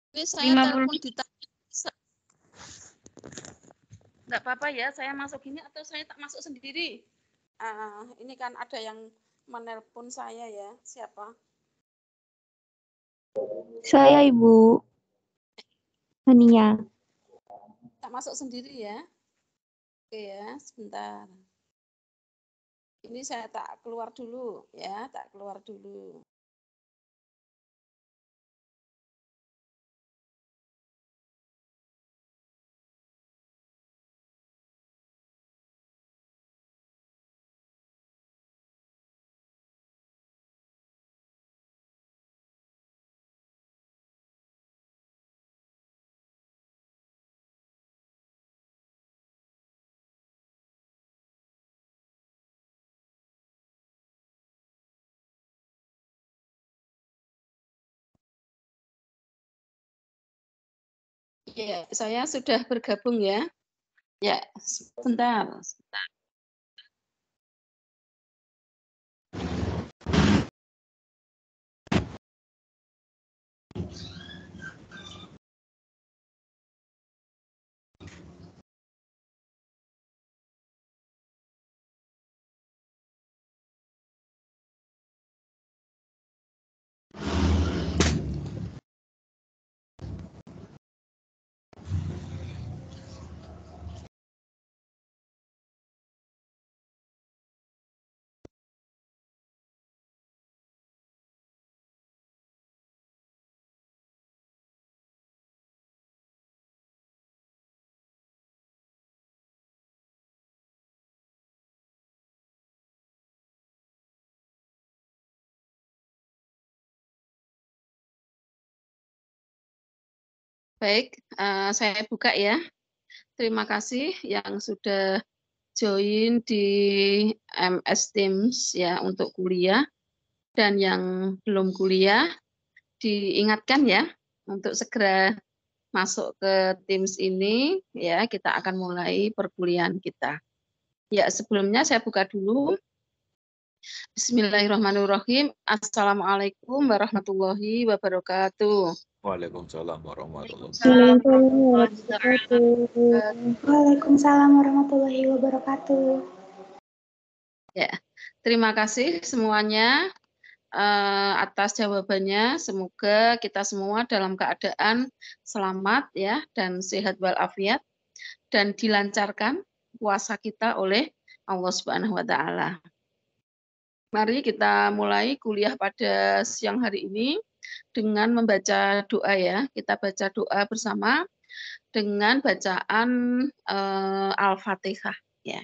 Ini saya 50. telepon ditanya. Enggak apa-apa ya, saya masuk ini atau saya tak masuk sendiri? Ini kan ada yang menelpon saya ya. Siapa? Saya Ibu Hania. Tak masuk sendiri ya. Oke ya, sebentar. Ini saya tak keluar dulu ya, tak keluar dulu. Ya, saya sudah bergabung ya. Ya, sebentar. Baik, saya buka ya. Terima kasih yang sudah join di MS Teams ya untuk kuliah, dan yang belum kuliah diingatkan ya untuk segera masuk ke Teams ini ya, kita akan mulai perkuliahan kita. Ya, sebelumnya saya buka dulu. Bismillahirrahmanirrahim. Assalamualaikum warahmatullahi wabarakatuh. Waalaikumsalam warahmatullahi Waalaikumsalam. Waalaikumsalam warahmatullahi wabarakatuh. Ya, terima kasih semuanya atas jawabannya. Semoga kita semua dalam keadaan selamat ya dan sehat walafiat dan dilancarkan puasa kita oleh Allah Subhanahu wa taala. Mari kita mulai kuliah pada siang hari ini dengan membaca doa ya. Kita baca doa bersama dengan bacaan Al-Fatihah ya.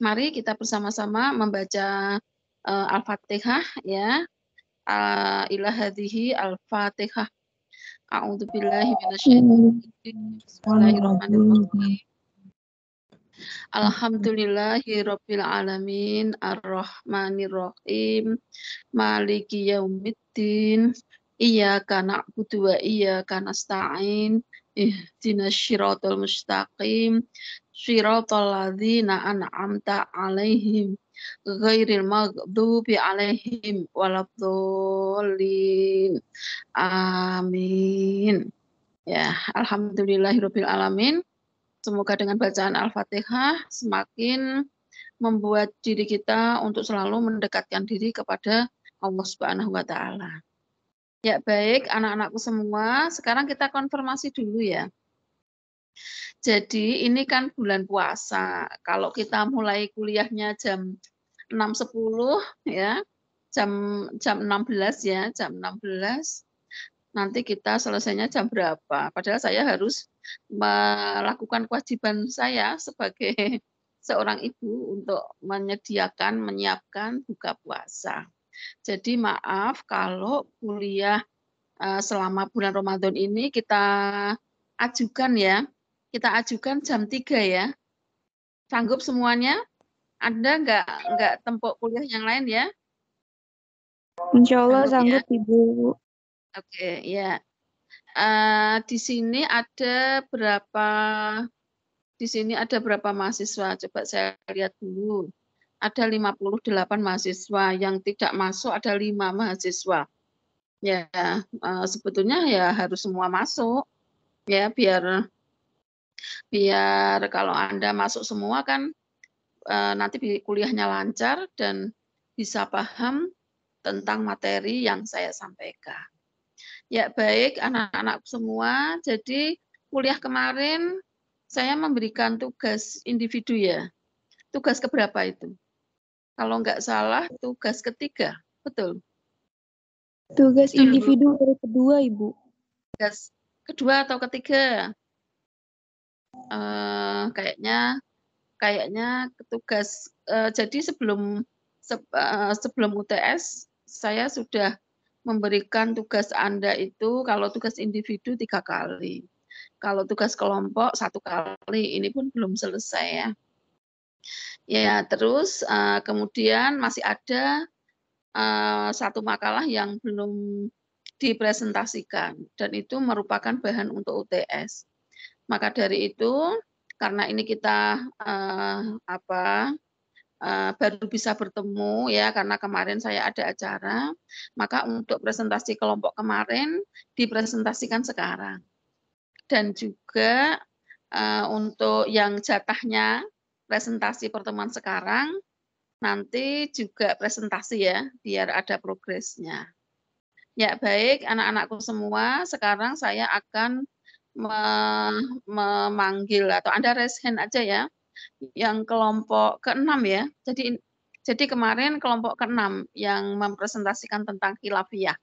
Mari kita bersama-sama membaca Al-Fatihah ya. Ila hadhihi Al-Fatihah. A'udzubillahi minasyaitonir rajim. Bismillahirrahmanirrahim. Alhamdulillahirabbil alamin arrahmanirrahim maliki yaumiddin iyyaka na'budu wa iyyaka nasta'in ihdinas siratal mustaqim siratal ladzina an'amta 'alaihim ghairil maghdubi 'alaihim waladdallin amin. Ya, alhamdulillahirabbil alamin. Semoga dengan bacaan Al-Fatihah semakin membuat diri kita untuk selalu mendekatkan diri kepada Allah Subhanahu wa taala. Ya, baik anak-anakku semua, sekarang kita konfirmasi dulu ya. Jadi ini kan bulan puasa. Kalau kita mulai kuliahnya jam 6.10 ya, jam 16 ya, jam 16. Nanti kita selesainya jam berapa? Padahal saya harus melakukan kewajiban saya sebagai seorang ibu untuk menyiapkan buka puasa. Jadi maaf kalau kuliah selama bulan Ramadan ini kita ajukan ya. Kita ajukan jam 3 ya. Sanggup semuanya? Ada nggak tempat kuliah yang lain ya? Insya Allah sanggup ya? Ibu. Oke, ya. Di sini ada berapa mahasiswa? Coba saya lihat dulu. Ada 58 mahasiswa, yang tidak masuk ada 5 mahasiswa. Ya, sebetulnya ya harus semua masuk, ya biar kalau Anda masuk semua kan, nanti kuliahnya lancar dan bisa paham tentang materi yang saya sampaikan. Ya baik anak-anak semua, jadi kuliah kemarin saya memberikan tugas individu ya. Tugas keberapa itu? Kalau nggak salah tugas ketiga, betul? Tugas Betul, Bu. individu baru kedua, Ibu. Tugas kedua atau ketiga? Kayaknya tugas, jadi sebelum UTS saya sudah memberikan tugas Anda itu kalau tugas individu 3 kali. Kalau tugas kelompok 1 kali, ini pun belum selesai ya. Ya terus, kemudian masih ada, 1 makalah yang belum dipresentasikan dan itu merupakan bahan untuk UTS. Maka dari itu, karena ini kita, baru bisa bertemu ya karena kemarin saya ada acara, maka untuk presentasi kelompok kemarin dipresentasikan sekarang. Dan juga, untuk yang jatahnya presentasi pertemuan sekarang, nanti juga presentasi ya, biar ada progresnya. Ya baik anak-anakku semua, sekarang saya akan memanggil atau Anda raise hand aja ya, yang kelompok ke-6 ya. Jadi kemarin kelompok ke-6 yang mempresentasikan tentang khilafiyah.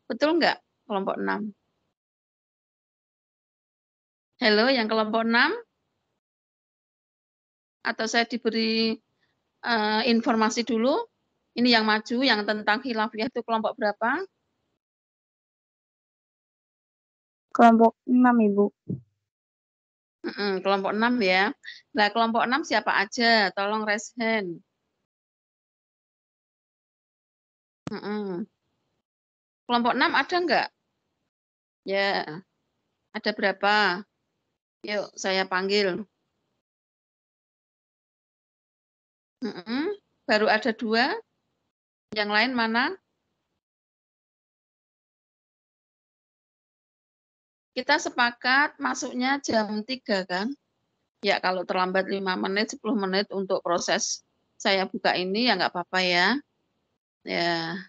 Betul nggak kelompok 6? Halo yang kelompok 6? Atau saya diberi, informasi dulu? Ini yang maju yang tentang khilafiyah itu kelompok berapa? Kelompok 6, Ibu. Kelompok 6 ya. Nah kelompok 6 siapa aja? Tolong raise hand. Kelompok 6 ada nggak? Ya, ada berapa? Yuk saya panggil. Baru ada 2, yang lain mana? Kita sepakat masuknya jam 3 kan? Ya kalau terlambat 5 menit, 10 menit untuk proses saya buka ini ya nggak apa-apa ya. Ya,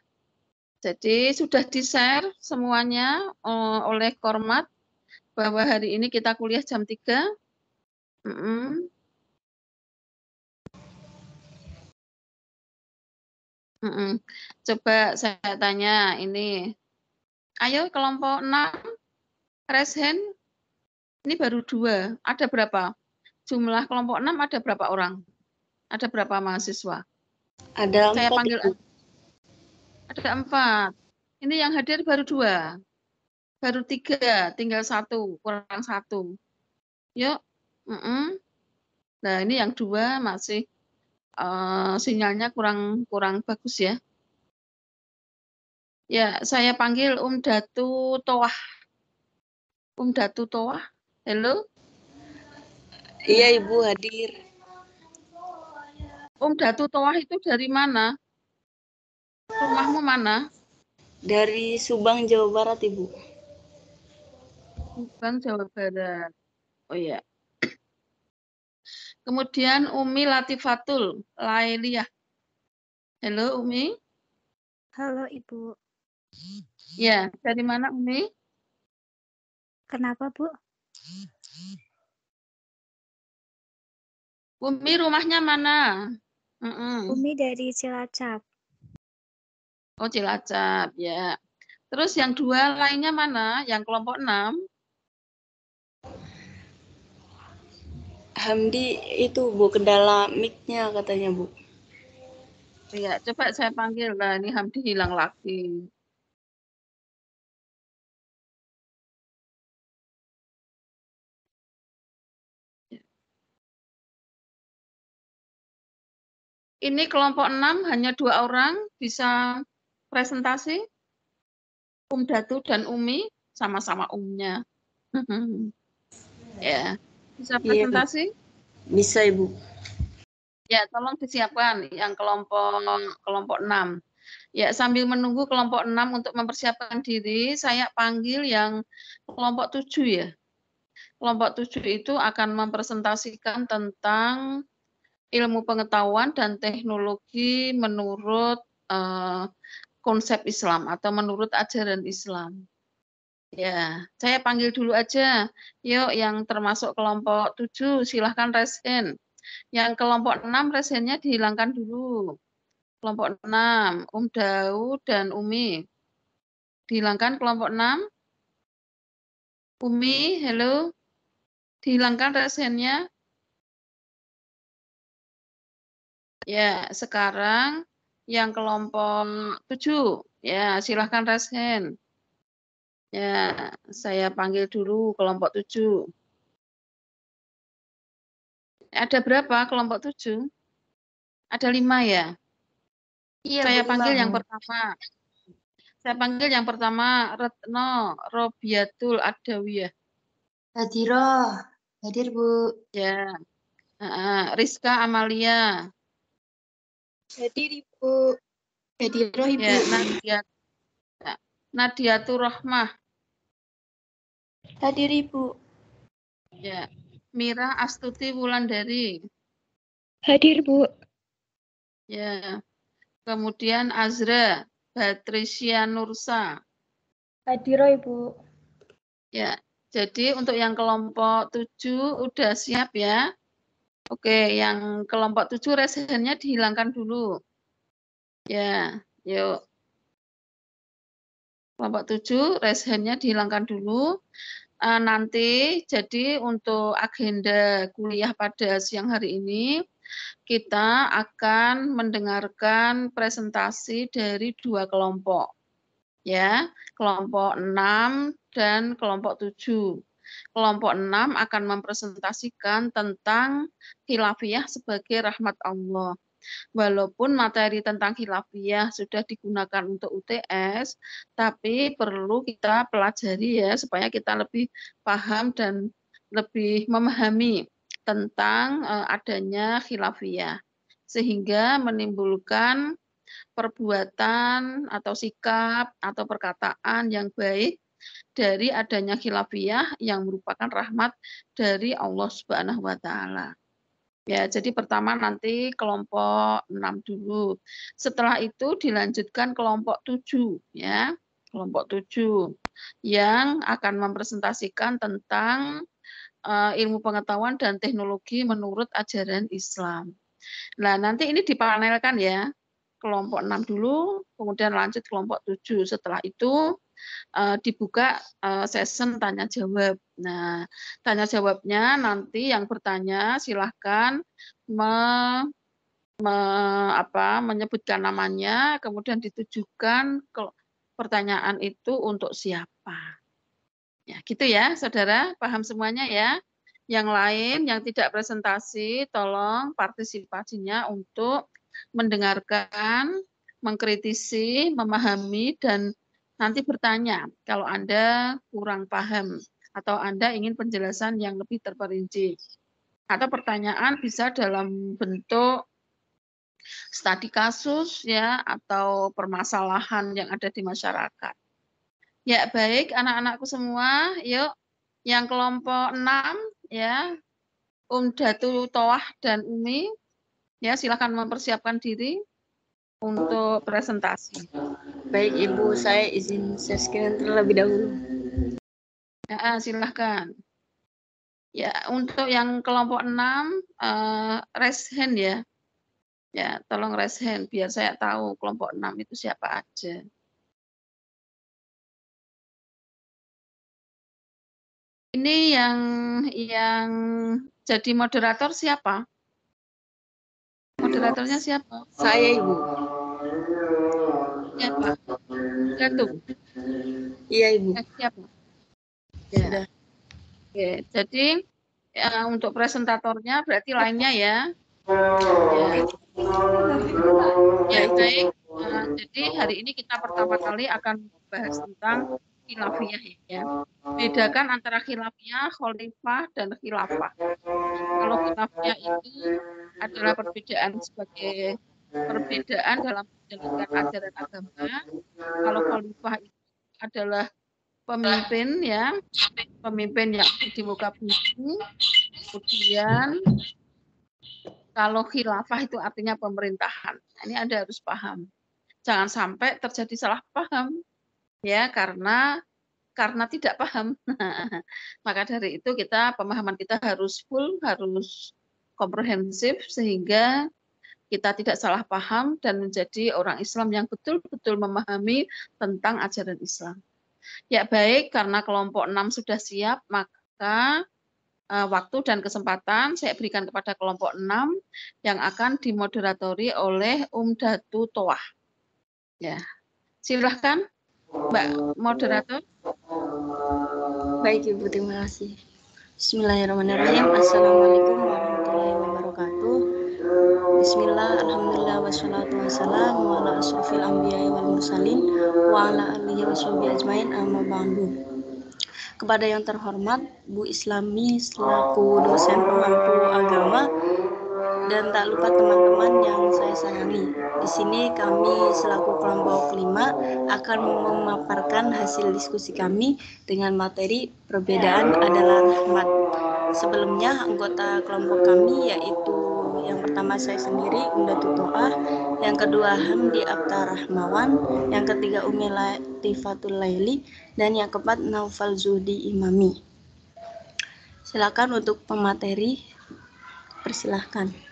jadi sudah di-share semuanya, oleh Kormat bahwa hari ini kita kuliah jam 3? Coba saya tanya ini, ayo kelompok 6 raise hand, ini baru 2, ada berapa? Jumlah kelompok 6 ada berapa orang? Ada berapa mahasiswa? Ada 4. Saya panggil, ada 4. Ini yang hadir baru 2, baru 3, tinggal 1, kurang 1. Yuk, Nah ini yang 2 masih, sinyalnya kurang bagus ya. Ya, saya panggil Datu Toah. Datu Toah, halo? Iya, Ibu hadir. Datu Toah itu dari mana? Rumahmu mana? Dari Subang, Jawa Barat, Ibu. Subang, Jawa Barat. Oh iya. Kemudian Umi Latifatul Lailiyah. Halo Umi. Halo Ibu. Ya, dari mana Umi? Kenapa Bu? Umi rumahnya mana? Umi dari Cilacap. Oh Cilacap, ya. Terus yang 2 lainnya mana? Yang kelompok 6? Hamdi itu Bu, kendala mic-nya katanya Bu. Iya, coba saya panggil lah. Ini Hamdi hilang lagi. Ini kelompok 6 hanya 2 orang bisa presentasi. Datu dan Umi sama-sama umnya. Ya, bisa presentasi? Bisa Ibu. Ya, tolong disiapkan yang kelompok 6. Ya, sambil menunggu kelompok 6 untuk mempersiapkan diri, saya panggil yang kelompok 7 ya. Kelompok 7 itu akan mempresentasikan tentang ilmu pengetahuan dan teknologi menurut konsep Islam atau menurut ajaran Islam. Ya, saya panggil dulu aja. Yuk, yang termasuk kelompok 7 silahkan raise hand. Yang kelompok 6 raise hand-nya dihilangkan dulu. Kelompok 6, Daud dan Umi. Dihilangkan kelompok 6. Umi, hello. Dihilangkan raise hand-nya. Ya, sekarang yang kelompok 7. Ya, silahkan raise hand. Ya, saya panggil dulu kelompok 7. Ada berapa kelompok 7? Ada 5 ya? Iya, Saya Bu, panggil 5, yang Bu. pertama. Saya panggil yang pertama Retno Robiatul Adawiyah. Hadiroh. Hadir, Bu. Ya. Rizka Amalia. Hadir, Ibu. Hadiroh, Ibu. Ya, Nadiatur Rahmah. Hadir, Ibu. Ya. Mira Astuti Wulandari. Hadir, Bu. Ya. Kemudian Azra Patricia Nursa. Hadiroh, Ibu. Ya. Jadi untuk yang kelompok 7 udah siap ya. Oke, yang kelompok 7 raise hand-nya dihilangkan dulu. Ya, yuk. Kelompok 7 raise hand-nya dihilangkan dulu. Nanti jadi untuk agenda kuliah pada siang hari ini kita akan mendengarkan presentasi dari 2 kelompok. Ya, kelompok 6 dan kelompok 7. Kelompok 6 akan mempresentasikan tentang khilafiyah sebagai rahmat Allah. Walaupun materi tentang khilafiyah sudah digunakan untuk UTS, tapi perlu kita pelajari ya supaya kita lebih paham dan lebih memahami tentang adanya khilafiyah. Sehingga menimbulkan perbuatan atau sikap atau perkataan yang baik dari adanya khilafiyah yang merupakan rahmat dari Allah Subhanahu wa taala. Ya, jadi pertama nanti kelompok 6 dulu. Setelah itu dilanjutkan kelompok 7 ya. Kelompok 7 yang akan mempresentasikan tentang ilmu pengetahuan dan teknologi menurut ajaran Islam. Nah, nanti ini dipanelkan ya. Kelompok 6 dulu, kemudian lanjut kelompok 7. Setelah itu dibuka session tanya jawab. Nah, tanya jawabnya nanti yang bertanya silahkan menyebutkan namanya, kemudian ditujukan ke pertanyaan itu untuk siapa. Ya, gitu ya, saudara, paham semuanya ya. Yang lain yang tidak presentasi, tolong partisipasinya untuk mendengarkan, mengkritisi, memahami, dan nanti bertanya kalau Anda kurang paham atau Anda ingin penjelasan yang lebih terperinci. Atau pertanyaan bisa dalam bentuk studi kasus ya atau permasalahan yang ada di masyarakat. Ya, baik anak-anakku semua, yuk yang kelompok 6 ya, Datul Toah dan Umi ya silakan mempersiapkan diri untuk presentasi. Baik Ibu, saya izin share screen terlebih dahulu. Ya, silahkan. Ya, untuk yang kelompok 6 raise hand ya. Ya, tolong raise hand biar saya tahu kelompok 6 itu siapa aja. Ini yang jadi moderator siapa? Moderatornya siapa? Saya Ibu. Siapa? Datuk. Iya Ibu. Siapa? Sudah. Oke, jadi untuk presentatornya berarti lainnya ya. Ya, baik. Jadi hari ini kita pertama kali akan membahas tentang khilafiyah ya. Bedakan antara khilafiyah, khalifah, dan khilafah. Kalau khilafiyah itu adalah perbedaan sebagai perbedaan dalam menjalankan ajaran agama. Kalau khalifah itu adalah pemimpin ya, pemimpin yang di muka bumi. Kemudian kalau khilafah itu artinya pemerintahan. Ini Anda harus paham. Jangan sampai terjadi salah paham ya, karena tidak paham. Maka dari itu pemahaman kita harus full, harus komprehensif sehingga kita tidak salah paham dan menjadi orang Islam yang betul-betul memahami tentang ajaran Islam. Ya baik, karena kelompok 6 sudah siap, maka waktu dan kesempatan saya berikan kepada kelompok 6 yang akan dimoderatori oleh Datu Toah. Ya, silahkan Mbak moderator. Baik Ibu, terima kasih. Bismillahirrahmanirrahim. Assalamualaikum warahmatullahi wabarakatuh. Bismillah, alhamdulillah, wassalatu wassalamu ala asrofil anbiya wal mursalin wa ala alihi washabihi ajmain, amma ba'du. Kepada yang terhormat Bu Islami selaku dosen pemangku agama dan tak lupa teman-teman yang saya sayangi. Di sini kami selaku kelompok 5 akan memaparkan hasil diskusi kami dengan materi perbedaan adalah rahmat. Sebelumnya anggota kelompok kami yaitu yang pertama saya sendiri Datu Toah, yang kedua Hamdi Abtar Rahmawan, yang ketiga Umi Latifatul Laili, dan yang keempat Naufal Zuhdi Imami. Silakan untuk pemateri, persilahkan.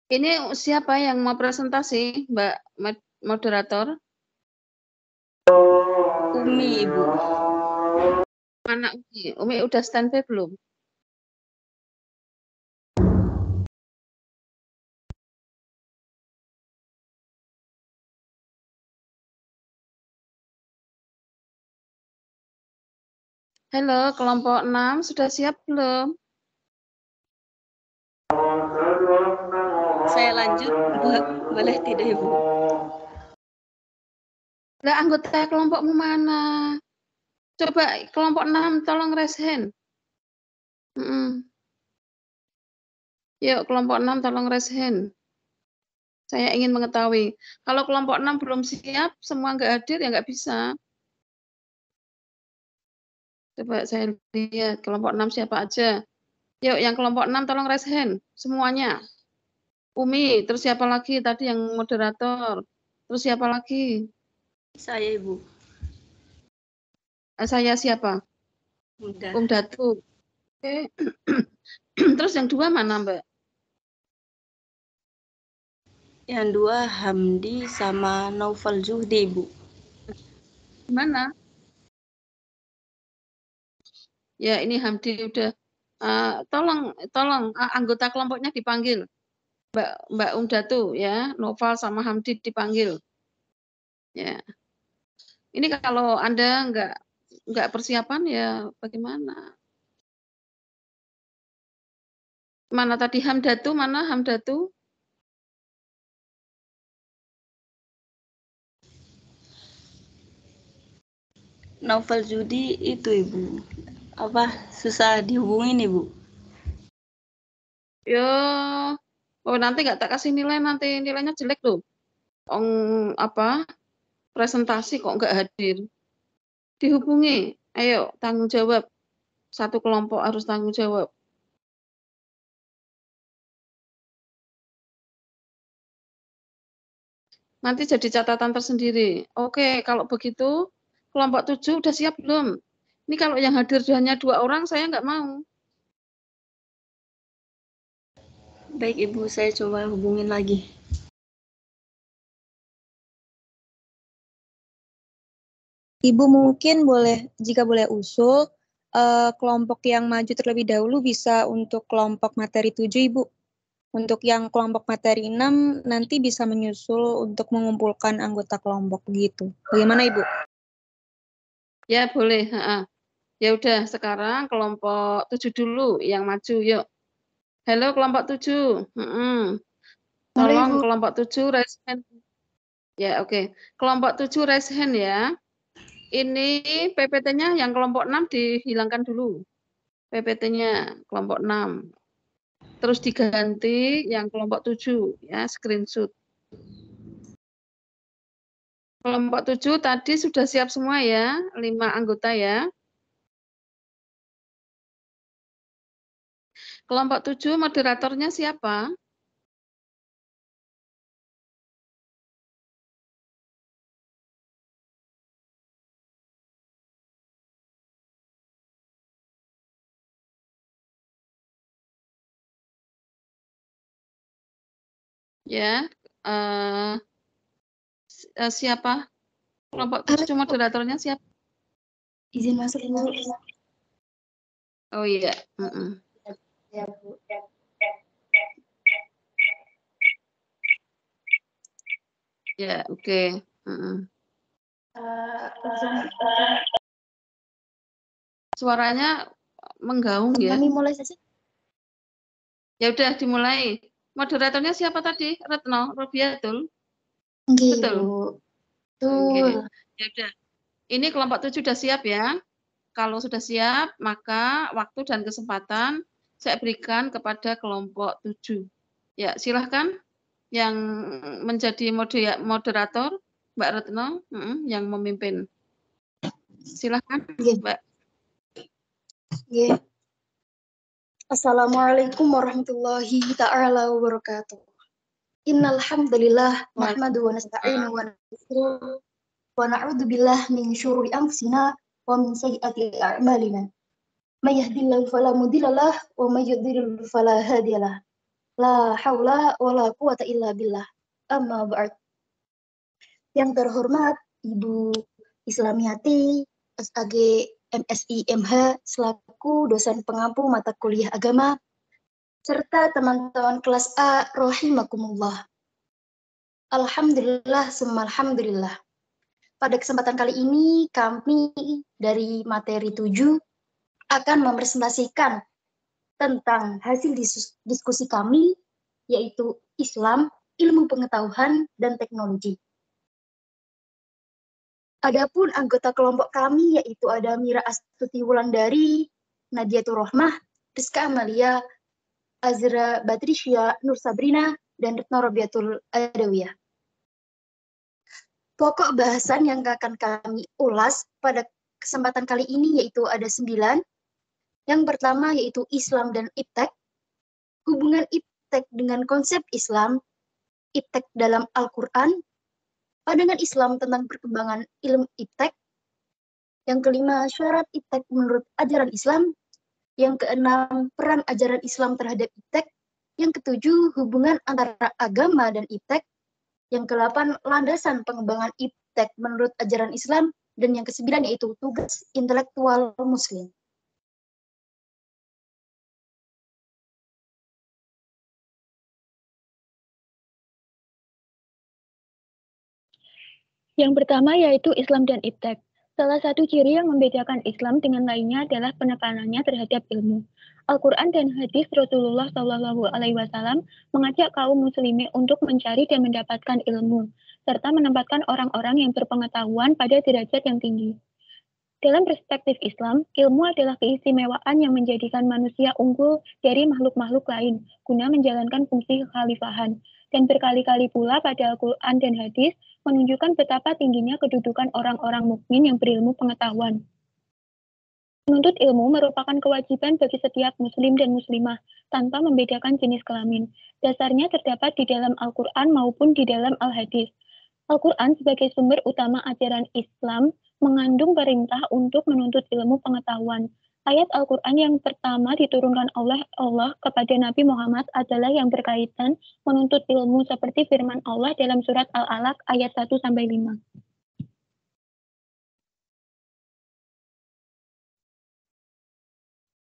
Ini siapa yang mau presentasi, Mbak moderator? Umi, Ibu. Mana Umi? Umi udah standby belum? Halo, kelompok 6 sudah siap belum? Saya lanjut, boleh tidak Ibu? Lah anggota kelompokmu mana? Coba kelompok 6 tolong raise hand. Yuk kelompok 6 tolong raise hand. Saya ingin mengetahui. Kalau kelompok 6 belum siap, semua nggak hadir ya nggak bisa. Coba saya lihat kelompok 6 siapa aja. Yuk yang kelompok 6 tolong raise hand semuanya. Umi, terus siapa lagi tadi yang moderator? Terus siapa lagi? Saya Ibu. Saya siapa? Udah. Datu. Oke. Terus yang dua mana, Mbak? Yang dua Hamdi sama Naufal Zuhdi, Ibu. Mana? Ya, ini Hamdi udah. Tolong anggota kelompoknya dipanggil. Mbak Datu ya, Noval sama Hamdi dipanggil. Ya. Ini kalau Anda nggak persiapan ya bagaimana? Mana tadi Hamdatu? Mana Hamdatu? Naufal Zuhdi itu Ibu. Apa susah dihubungin Ibu? Yo, oh nanti nggak tak kasih nilai, nanti nilainya jelek loh. Presentasi kok nggak hadir. Dihubungi, ayo tanggung jawab. Satu kelompok harus tanggung jawab. Nanti jadi catatan tersendiri. Oke, kalau begitu kelompok 7 udah siap belum? Ini kalau yang hadir hanya 2 orang, saya nggak mau. Baik Ibu, saya coba hubungin lagi. Ibu mungkin jika boleh usul, kelompok yang maju terlebih dahulu bisa untuk kelompok materi 7, Ibu. Untuk yang kelompok materi 6 nanti bisa menyusul untuk mengumpulkan anggota kelompok begitu. Bagaimana Ibu? Ya, boleh. Ya udah, sekarang kelompok 7 dulu yang maju, yuk. Halo kelompok 7. Tolong Ibu. kelompok 7 raise hand. Ya, oke. Kelompok 7 raise hand ya. Ini PPT-nya yang kelompok 6 dihilangkan dulu. PPT-nya kelompok 6. Terus diganti yang kelompok 7 ya, screenshot. Kelompok 7 tadi sudah siap semua ya, 5 anggota ya. Kelompok 7 moderatornya siapa? Ya, siapa? Kelompok 7 moderatornya siapa? Izin masuk Bu. Oh iya. Ya Bu. Ya, oke. Suaranya menggaung ya. Kami mulai saja. Ya udah dimulai. Moderatornya siapa tadi? Retno, Robiatul. Oke, Betul. Bu. Oke. Betul. Ya udah. Ini kelompok 7 sudah siap ya. Kalau sudah siap, maka waktu dan kesempatan saya berikan kepada kelompok 7. Ya, silahkan yang menjadi moderator, Mbak Retno, yang memimpin. Silahkan, Mbak. Assalamualaikum warahmatullahi ta'ala wabarakatuh. Innal hamdalillah nahmadu wa nasta'inu wa nastaghfiruh wa na'udzu billahi min syururi anfusina wa min sayyiati a'malina. May yahdihillahu fala mudhillalah wa may yudhlil fala hadiyalah. La haula wa la quwata illa billah. Amma ba'd. Yang terhormat Ibu Islamiati SAG MSI MH selaku dosen pengampu mata kuliah agama serta teman-teman kelas A rahimakumullah. Alhamdulillah summa alhamdulillah. Pada kesempatan kali ini kami dari materi 7 akan mepresentasikan tentang hasil diskusi kami yaitu Islam, ilmu pengetahuan dan teknologi. Adapun anggota kelompok kami yaitu ada Mira Astuti Wulandari, Nadiatur Rohmah, Rizka Amalia, Azra Batrisya, Nur Sabrina, dan Retno Robiatul Adawiyah. Pokok bahasan yang akan kami ulas pada kesempatan kali ini yaitu ada 9. Yang pertama yaitu Islam dan Iptek, hubungan Iptek dengan konsep Islam, Iptek dalam Al-Quran, pandangan Islam tentang perkembangan ilmu Iptek. Yang kelima, syarat Iptek menurut ajaran Islam. Yang keenam, peran ajaran Islam terhadap Iptek. Yang ketujuh, hubungan antara agama dan Iptek. Yang kedelapan, landasan pengembangan Iptek menurut ajaran Islam. Dan yang kesembilan yaitu tugas intelektual Muslim. Yang pertama yaitu Islam dan Iptek. Salah satu ciri yang membedakan Islam dengan lainnya adalah penekanannya terhadap ilmu. Al-Quran dan hadis Rasulullah SAW mengajak kaum muslimin untuk mencari dan mendapatkan ilmu, serta menempatkan orang-orang yang berpengetahuan pada derajat yang tinggi. Dalam perspektif Islam, ilmu adalah keistimewaan yang menjadikan manusia unggul dari makhluk-makhluk lain guna menjalankan fungsi kekhalifahan. Dan berkali-kali pula pada Al-Quran dan hadis menunjukkan betapa tingginya kedudukan orang-orang mukmin yang berilmu pengetahuan. Menuntut ilmu merupakan kewajiban bagi setiap muslim dan muslimah tanpa membedakan jenis kelamin. Dasarnya terdapat di dalam Al-Quran maupun di dalam Al-Hadis. Al-Quran sebagai sumber utama ajaran Islam mengandung perintah untuk menuntut ilmu pengetahuan. Ayat Al-Quran yang pertama diturunkan oleh Allah kepada Nabi Muhammad adalah yang berkaitan menuntut ilmu seperti firman Allah dalam surat Al-Alaq ayat 1-5.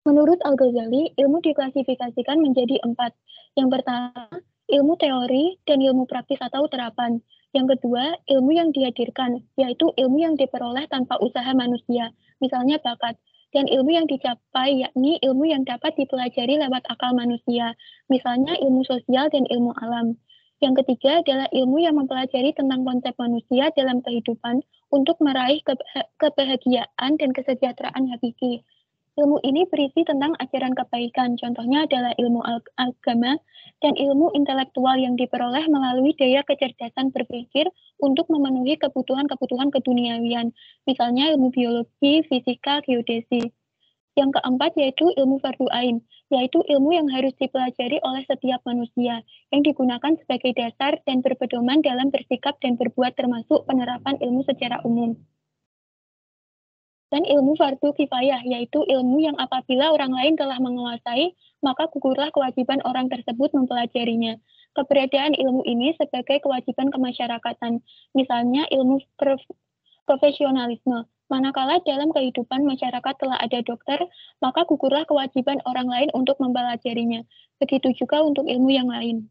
Menurut Al-Ghazali, ilmu diklasifikasikan menjadi 4. Yang pertama, ilmu teori dan ilmu praktis atau terapan. Yang kedua, ilmu yang dihadirkan, yaitu ilmu yang diperoleh tanpa usaha manusia, misalnya bakat. Dan ilmu yang dicapai, yakni ilmu yang dapat dipelajari lewat akal manusia, misalnya ilmu sosial dan ilmu alam. Yang ketiga adalah ilmu yang mempelajari tentang konsep manusia dalam kehidupan untuk meraih kebahagiaan dan kesejahteraan hakiki. Ilmu ini berisi tentang ajaran kebaikan, contohnya adalah ilmu agama dan ilmu intelektual yang diperoleh melalui daya kecerdasan berpikir untuk memenuhi kebutuhan-kebutuhan keduniawian, misalnya ilmu biologi, fisika, geodesi. Yang keempat yaitu ilmu fardu ain, yaitu ilmu yang harus dipelajari oleh setiap manusia, yang digunakan sebagai dasar dan berpedoman dalam bersikap dan berbuat termasuk penerapan ilmu secara umum. Dan ilmu fardu kifayah, yaitu ilmu yang apabila orang lain telah menguasai, maka gugurlah kewajiban orang tersebut mempelajarinya. Keberadaan ilmu ini sebagai kewajiban kemasyarakatan, misalnya ilmu profesionalisme. Manakala dalam kehidupan masyarakat telah ada dokter, maka gugurlah kewajiban orang lain untuk mempelajarinya. Begitu juga untuk ilmu yang lain.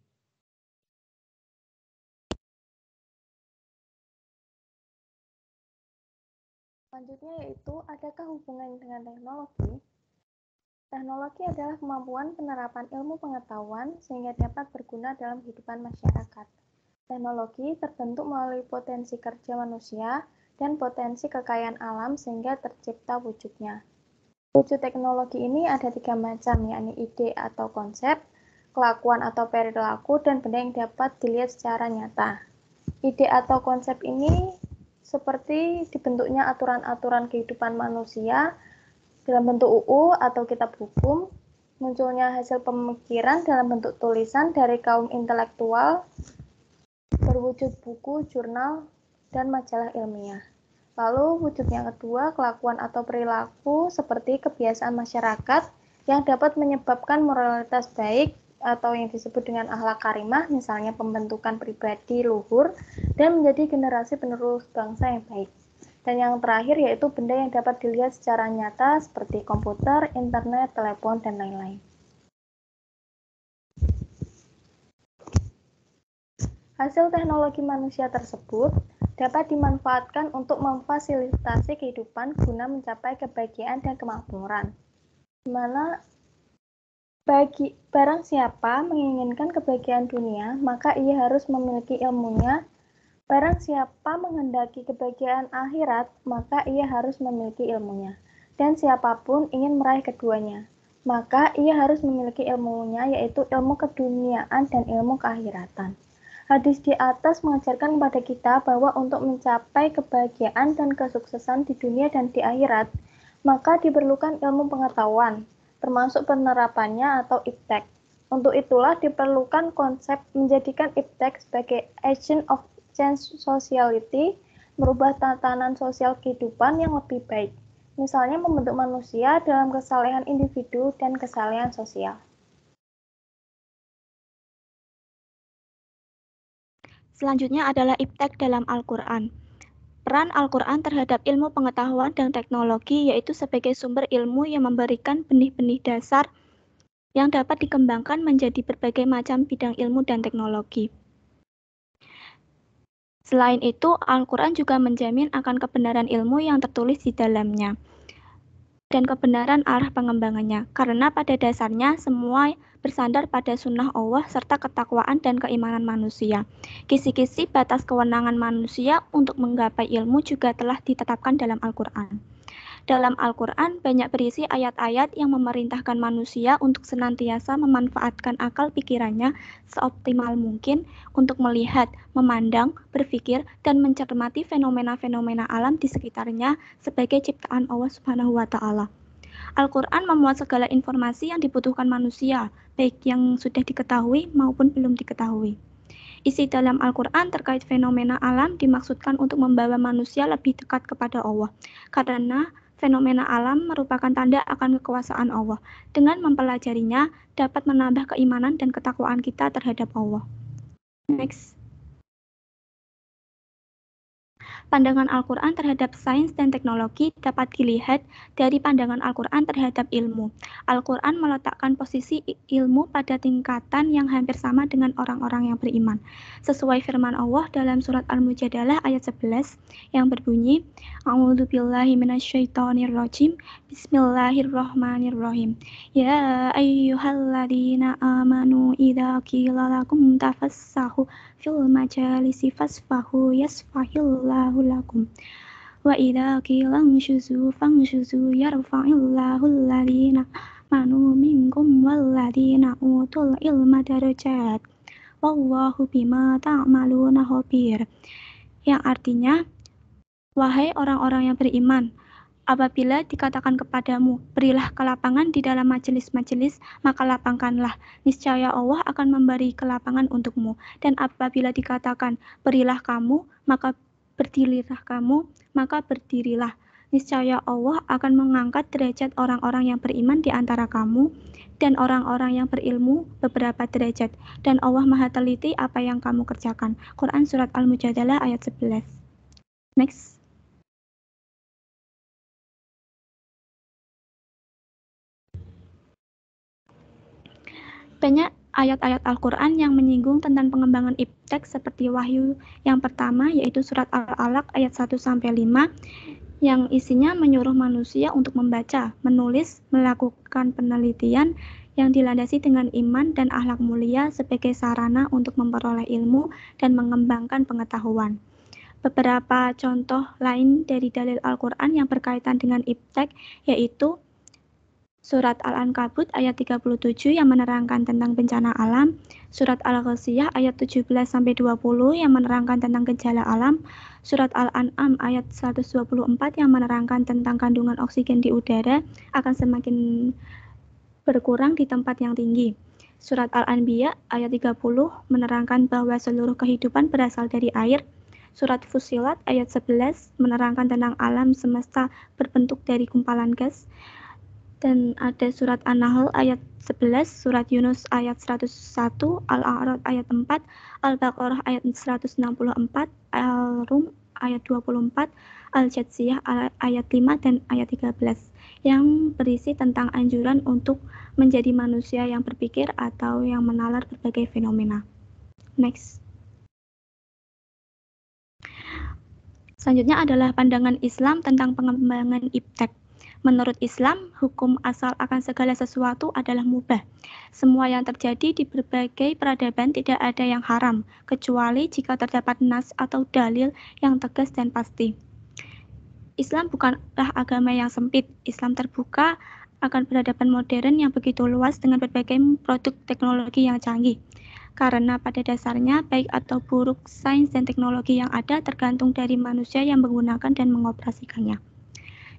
Selanjutnya yaitu, adakah hubungan dengan teknologi? Teknologi adalah kemampuan penerapan ilmu pengetahuan sehingga dapat berguna dalam kehidupan masyarakat. Teknologi terbentuk melalui potensi kerja manusia dan potensi kekayaan alam sehingga tercipta wujudnya. Wujud teknologi ini ada 3 macam, yakni ide atau konsep, kelakuan atau perilaku, dan benda yang dapat dilihat secara nyata. Ide atau konsep ini seperti dibentuknya aturan-aturan kehidupan manusia dalam bentuk UU atau kitab hukum, munculnya hasil pemikiran dalam bentuk tulisan dari kaum intelektual, berwujud buku, jurnal, dan majalah ilmiah. Lalu wujud yang kedua, kelakuan atau perilaku seperti kebiasaan masyarakat yang dapat menyebabkan moralitas baik atau yang disebut dengan akhlak karimah, misalnya pembentukan pribadi luhur dan menjadi generasi penerus bangsa yang baik. Dan yang terakhir yaitu benda yang dapat dilihat secara nyata seperti komputer, internet, telepon, dan lain-lain. Hasil teknologi manusia tersebut dapat dimanfaatkan untuk memfasilitasi kehidupan guna mencapai kebahagiaan dan kemakmuran. Di mana bagi barang siapa menginginkan kebahagiaan dunia, maka ia harus memiliki ilmunya. Barang siapa menghendaki kebahagiaan akhirat, maka ia harus memiliki ilmunya. Dan siapapun ingin meraih keduanya, maka ia harus memiliki ilmunya, yaitu ilmu keduniaan dan ilmu keakhiratan. Hadis di atas mengajarkan kepada kita bahwa untuk mencapai kebahagiaan dan kesuksesan di dunia dan di akhirat, maka diperlukan ilmu pengetahuan, termasuk penerapannya atau iptek. Untuk itulah diperlukan konsep menjadikan iptek sebagai agent of change sociality, merubah tatanan sosial kehidupan yang lebih baik. Misalnya membentuk manusia dalam kesalehan individu dan kesalehan sosial. Selanjutnya adalah iptek dalam Al-Quran. Peran Al-Quran terhadap ilmu pengetahuan dan teknologi yaitu sebagai sumber ilmu yang memberikan benih-benih dasar yang dapat dikembangkan menjadi berbagai macam bidang ilmu dan teknologi. Selain itu, Al-Quran juga menjamin akan kebenaran ilmu yang tertulis di dalamnya dan kebenaran arah pengembangannya, karena pada dasarnya semua bersandar pada sunnah Allah serta ketakwaan dan keimanan manusia. Kisi-kisi batas kewenangan manusia untuk menggapai ilmu juga telah ditetapkan dalam Al-Quran. Dalam Al-Quran banyak berisi ayat-ayat yang memerintahkan manusia untuk senantiasa memanfaatkan akal pikirannya seoptimal mungkin untuk melihat, memandang, berpikir, dan mencermati fenomena-fenomena alam di sekitarnya sebagai ciptaan Allah Subhanahu wa Ta'ala. Al-Quran memuat segala informasi yang dibutuhkan manusia, baik yang sudah diketahui maupun belum diketahui. Isi dalam Al-Quran terkait fenomena alam dimaksudkan untuk membawa manusia lebih dekat kepada Allah, karena fenomena alam merupakan tanda akan kekuasaan Allah. Dengan mempelajarinya, dapat menambah keimanan dan ketakwaan kita terhadap Allah. Next. Pandangan Al-Quran terhadap sains dan teknologi dapat dilihat dari pandangan Al-Quran terhadap ilmu. Al-Quran meletakkan posisi ilmu pada tingkatan yang hampir sama dengan orang-orang yang beriman. Sesuai firman Allah dalam surat Al-Mujadalah ayat 11 yang berbunyi, A'udzubillahi minasyaitonirrajim, Bismillahirrahmanirrahim. Ya ayyuhalladzina amanu idza qila lakum tafassahu fil majalisi fasfahu yasfahillahu lakum wa idza qila anshuzu fanshuzu yarfa'illahu alladhina amanu minkum walladhina utul ilma darajat wallahu bima ta'maluna khabir, yang artinya, wahai orang-orang yang beriman, apabila dikatakan kepadamu, berilah kelapangan di dalam majelis-majelis, maka lapangkanlah. Niscaya Allah akan memberi kelapangan untukmu. Dan apabila dikatakan, berilah kamu, maka berdirilah kamu, maka berdirilah. Niscaya Allah akan mengangkat derajat orang-orang yang beriman di antara kamu dan orang-orang yang berilmu beberapa derajat. Dan Allah Maha teliti apa yang kamu kerjakan. Quran Surat Al-Mujadalah ayat 11. Next. Banyak ayat-ayat Al-Quran yang menyinggung tentang pengembangan iptek seperti Wahyu yang pertama, yaitu surat Al-Alaq ayat 1-5, yang isinya menyuruh manusia untuk membaca, menulis, melakukan penelitian yang dilandasi dengan iman dan akhlak mulia sebagai sarana untuk memperoleh ilmu dan mengembangkan pengetahuan. Beberapa contoh lain dari dalil Al-Quran yang berkaitan dengan iptek yaitu Surat Al-Ankabut ayat 37 yang menerangkan tentang bencana alam, Surat Al-Ghasyiyah ayat 17-20 yang menerangkan tentang gejala alam, Surat Al-An'am ayat 124 yang menerangkan tentang kandungan oksigen di udara akan semakin berkurang di tempat yang tinggi. Surat Al-Anbiya ayat 30 menerangkan bahwa seluruh kehidupan berasal dari air. Surat Fussilat ayat 11 menerangkan tentang alam semesta berbentuk dari gumpalan gas. Dan ada surat An-Nahl ayat 11, surat Yunus ayat 101, Al-A'raf ayat 4, Al-Baqarah ayat 164, Al-Rum ayat 24, Al-Jatsiyah ayat 5 dan ayat 13 yang berisi tentang anjuran untuk menjadi manusia yang berpikir atau yang menalar berbagai fenomena. Next. Selanjutnya adalah pandangan Islam tentang pengembangan iptek. Menurut Islam, hukum asal akan segala sesuatu adalah mubah. Semua yang terjadi di berbagai peradaban tidak ada yang haram, kecuali jika terdapat nas atau dalil yang tegas dan pasti. Islam bukanlah agama yang sempit. Islam terbuka akan peradaban modern yang begitu luas dengan berbagai produk teknologi yang canggih. Karena pada dasarnya, baik atau buruk sains dan teknologi yang ada tergantung dari manusia yang menggunakan dan mengoperasikannya.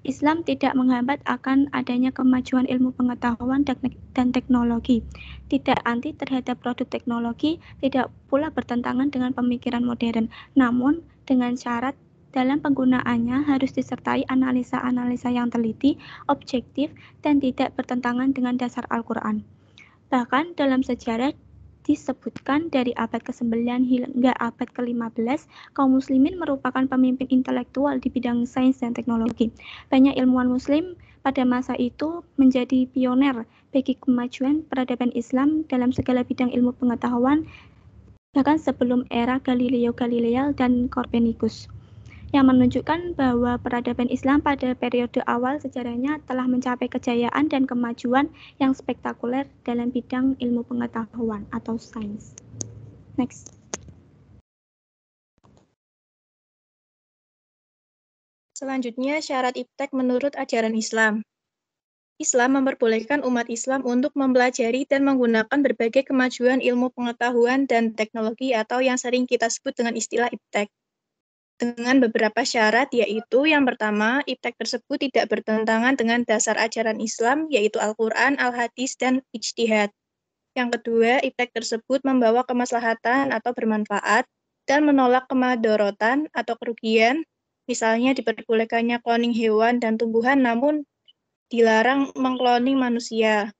Islam tidak menghambat akan adanya kemajuan ilmu pengetahuan dan teknologi, tidak anti terhadap produk teknologi, tidak pula bertentangan dengan pemikiran modern, namun dengan syarat dalam penggunaannya harus disertai analisa-analisa yang teliti, objektif, dan tidak bertentangan dengan dasar Al-Quran. Bahkan dalam sejarah disebutkan dari abad ke-9 hingga abad ke-15, kaum muslimin merupakan pemimpin intelektual di bidang sains dan teknologi. Banyak ilmuwan muslim pada masa itu menjadi pioner bagi kemajuan peradaban Islam dalam segala bidang ilmu pengetahuan, bahkan sebelum era Galileo Galilei dan Copernicus, yang menunjukkan bahwa peradaban Islam pada periode awal sejarahnya telah mencapai kejayaan dan kemajuan yang spektakuler dalam bidang ilmu pengetahuan atau sains. Next. Selanjutnya, syarat iptek menurut ajaran Islam. Islam memperbolehkan umat Islam untuk mempelajari dan menggunakan berbagai kemajuan ilmu pengetahuan dan teknologi atau yang sering kita sebut dengan istilah iptek, dengan beberapa syarat, yaitu yang pertama, iptek tersebut tidak bertentangan dengan dasar ajaran Islam, yaitu Al-Quran, Al-Hadis, dan Ijtihad. Yang kedua, iptek tersebut membawa kemaslahatan atau bermanfaat dan menolak kemadorotan atau kerugian, misalnya diperbolehkannya cloning hewan dan tumbuhan, namun dilarang mengkloning manusia.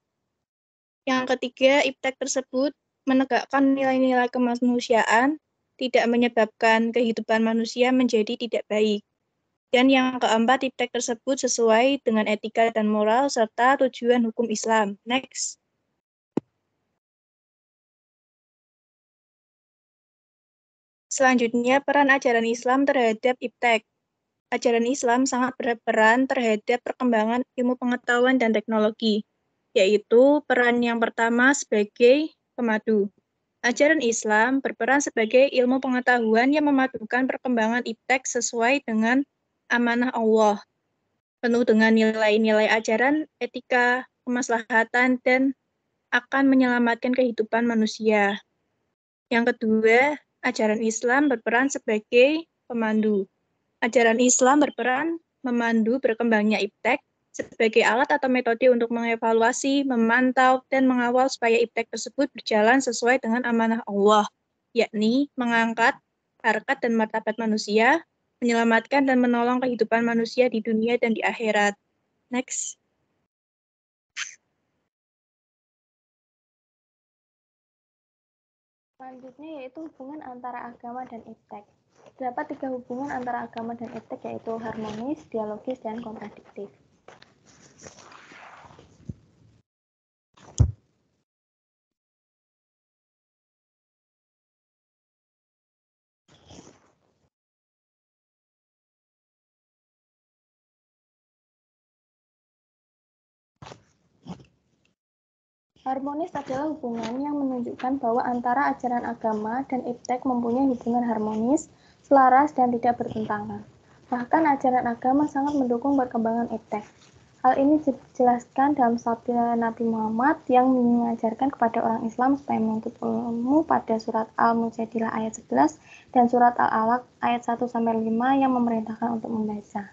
Yang ketiga, iptek tersebut menegakkan nilai-nilai kemanusiaan, tidak menyebabkan kehidupan manusia menjadi tidak baik. Dan yang keempat, iptek tersebut sesuai dengan etika dan moral serta tujuan hukum Islam. Next. Selanjutnya, peran ajaran Islam terhadap iptek. Ajaran Islam sangat berperan terhadap perkembangan ilmu pengetahuan dan teknologi, yaitu peran yang pertama sebagai pemadu. Ajaran Islam berperan sebagai ilmu pengetahuan yang memadukan perkembangan iptek sesuai dengan amanah Allah, penuh dengan nilai-nilai ajaran, etika, kemaslahatan, dan akan menyelamatkan kehidupan manusia. Yang kedua, ajaran Islam berperan sebagai pemandu. Ajaran Islam berperan memandu berkembangnya iptek sebagai alat atau metode untuk mengevaluasi, memantau, dan mengawal supaya iptek tersebut berjalan sesuai dengan amanah Allah, yakni mengangkat harkat dan martabat manusia, menyelamatkan dan menolong kehidupan manusia di dunia dan di akhirat. Next. Selanjutnya yaitu hubungan antara agama dan iptek. Terdapat 3 hubungan antara agama dan iptek, yaitu harmonis, dialogis, dan kontradiktif. Harmonis adalah hubungan yang menunjukkan bahwa antara ajaran agama dan iptek mempunyai hubungan harmonis, selaras, dan tidak bertentangan. Bahkan ajaran agama sangat mendukung perkembangan iptek. Hal ini dijelaskan dalam sabda Nabi Muhammad yang mengajarkan kepada orang Islam supaya menuntut ilmu pada surat Al-Mujadilah ayat 11 dan surat Al-Alaq ayat 1-5 yang memerintahkan untuk membaca.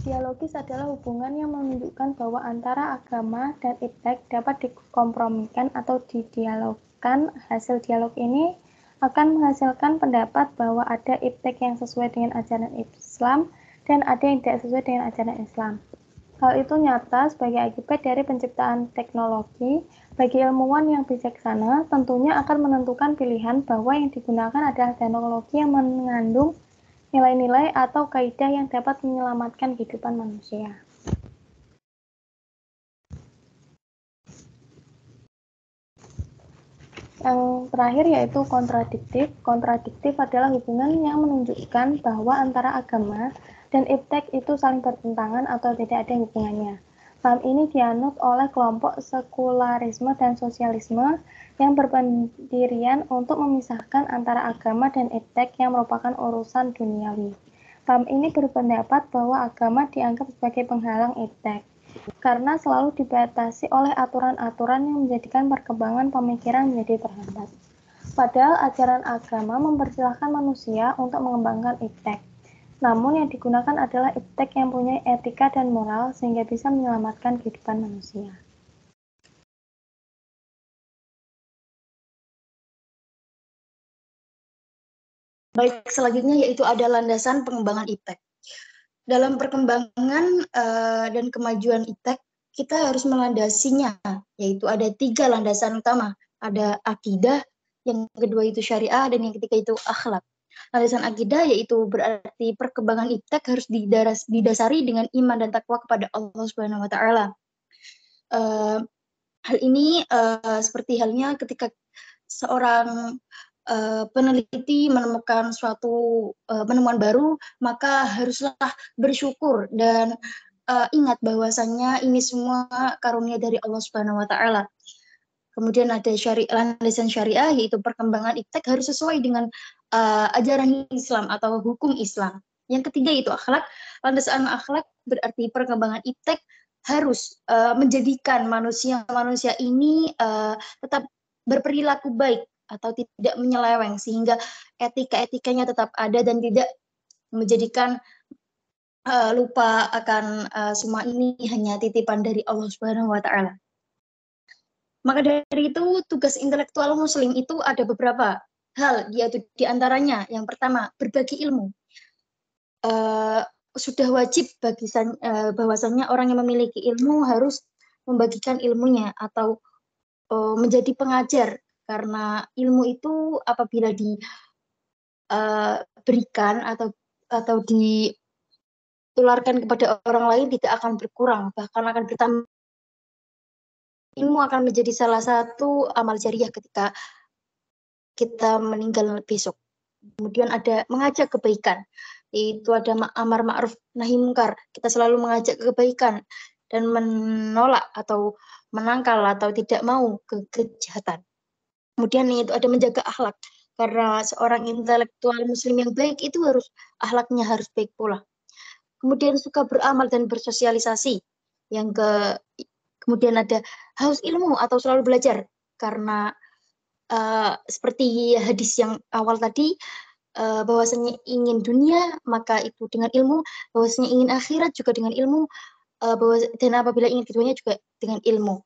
Dialogis adalah hubungan yang menunjukkan bahwa antara agama dan iptek dapat dikompromikan atau didialogkan. Hasil dialog ini akan menghasilkan pendapat bahwa ada iptek yang sesuai dengan ajaran Islam dan ada yang tidak sesuai dengan ajaran Islam. Hal itu nyata sebagai akibat dari penciptaan teknologi. Bagi ilmuwan yang bijaksana, tentunya akan menentukan pilihan bahwa yang digunakan adalah teknologi yang mengandung nilai-nilai atau kaidah yang dapat menyelamatkan kehidupan manusia. Yang terakhir yaitu kontradiktif. Kontradiktif adalah hubungan yang menunjukkan bahwa antara agama dan iptek itu saling bertentangan atau tidak ada hubungannya. Paham ini dianut oleh kelompok sekularisme dan sosialisme yang berpendirian untuk memisahkan antara agama dan iptek yang merupakan urusan duniawi. Paham ini berpendapat bahwa agama dianggap sebagai penghalang iptek, karena selalu dibatasi oleh aturan-aturan yang menjadikan perkembangan pemikiran menjadi terhambat. Padahal ajaran agama mempersilahkan manusia untuk mengembangkan iptek. Namun yang digunakan adalah iptek yang punya etika dan moral sehingga bisa menyelamatkan kehidupan manusia. Baik, selanjutnya yaitu ada landasan pengembangan iptek. Dalam perkembangan dan kemajuan iptek, kita harus melandasinya, yaitu ada 3 landasan utama. Ada akidah, yang kedua itu syariah, dan yang ketiga itu akhlak. Landasan akidah yaitu berarti perkembangan iptek harus didasari dengan iman dan takwa kepada Allah Subhanahu wa taala. Hal ini seperti halnya ketika seorang peneliti menemukan suatu penemuan baru, maka haruslah bersyukur dan ingat bahwasannya ini semua karunia dari Allah Subhanahu wa taala. Kemudian ada landasan syariah, yaitu perkembangan iptek harus sesuai dengan ajaran Islam atau hukum Islam. Yang ketiga itu akhlak. Landasan akhlak berarti perkembangan iptek harus menjadikan manusia ini tetap berperilaku baik atau tidak menyeleweng, sehingga etika-etikanya tetap ada dan tidak menjadikan lupa akan semua ini hanya titipan dari Allah Subhanahu wa taala. Maka dari itu, tugas intelektual muslim itu ada beberapa hal, yaitu diantaranya yang pertama, berbagi ilmu. Sudah wajib bahwasannya orang yang memiliki ilmu harus membagikan ilmunya atau menjadi pengajar, karena ilmu itu apabila diberikan atau ditularkan kepada orang lain tidak akan berkurang, bahkan akan bertambah. Ilmu akan menjadi salah satu amal jariah ketika kita meninggal besok. Kemudian ada mengajak kebaikan, yaitu ada amar ma'ruf nahi mungkar. Kita selalu mengajak kebaikan dan menolak atau menangkal atau tidak mau kejahatan. Kemudian itu ada menjaga akhlak, karena seorang intelektual muslim yang baik itu akhlaknya harus baik pula. Kemudian suka beramal dan bersosialisasi. Kemudian ada haus ilmu atau selalu belajar, karena seperti hadis yang awal tadi, bahwasanya ingin dunia maka itu dengan ilmu, bahwasanya ingin akhirat juga dengan ilmu, dan apabila ingin keduanya juga dengan ilmu.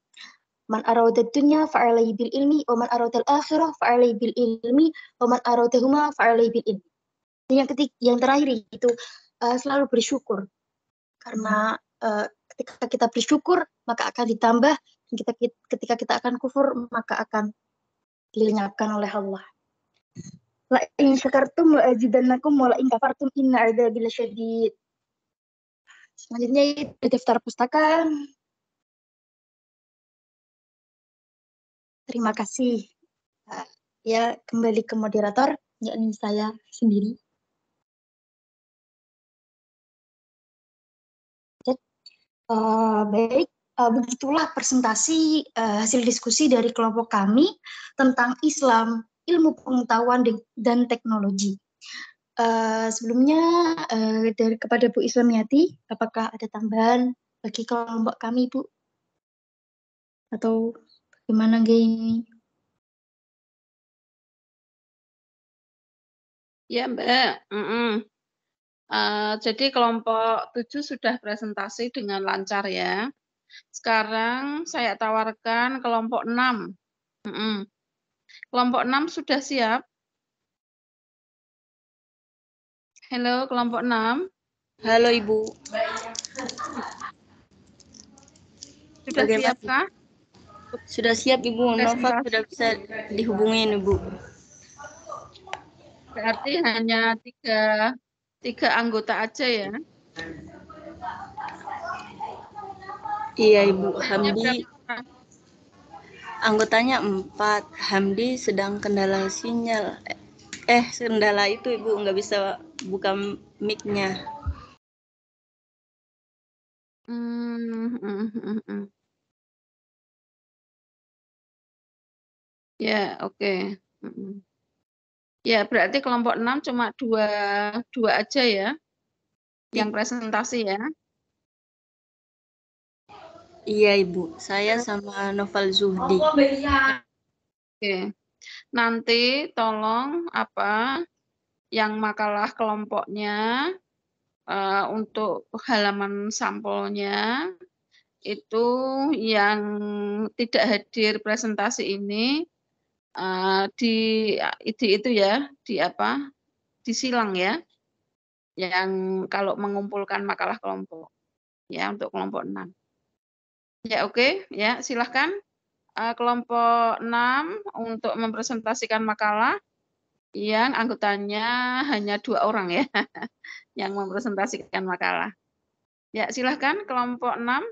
Man arada dunya fa'alaihi bil ilmi wa man arada al-akhirah fa'alaihi bil ilmi wa man aradahuma fa'alaihi bil ilmi. Yang terakhir itu selalu bersyukur, karena ketika kita bersyukur maka akan ditambah, dan ketika kita akan kufur maka akan dilenyapkan oleh Allah. La in syakartum la azidannakum wa la in kafartum inna adzabi lasyadid. Selanjutnya itu daftar pustaka. Terima kasih. Ya, kembali ke moderator, yakni saya sendiri. Baik, begitulah presentasi hasil diskusi dari kelompok kami tentang Islam, ilmu pengetahuan dan teknologi. Sebelumnya kepada Bu Iswamiati, apakah ada tambahan bagi kelompok kami, Bu? Atau bagaimana gini? Ya, Mbak. Jadi kelompok 7 sudah presentasi dengan lancar ya. Sekarang saya tawarkan kelompok 6. Kelompok 6 sudah siap? Halo, kelompok 6. Halo Ibu. Sudah siapkah? Sudah siap Ibu. Nova sudah bisa dihubungin Ibu. Berarti hanya tiga anggota aja ya? Iya Ibu. Hamdi anggotanya 4. Hamdi sedang kendala sinyal. Kendala itu Ibu nggak bisa buka mic-nya. Ya, oke. Ya, berarti kelompok 6 cuma dua aja ya yang presentasi ya. Iya Ibu, saya sama Noval Zuhdi. Oke. Nanti tolong yang makalah kelompoknya untuk halaman sampelnya itu yang tidak hadir presentasi ini disilang ya, yang kalau mengumpulkan makalah kelompok ya untuk kelompok 6. Ya oke, ya silahkan kelompok 6 untuk mempresentasikan makalah yang anggotanya hanya 2 orang ya yang mempresentasikan makalah. Ya silahkan kelompok 6,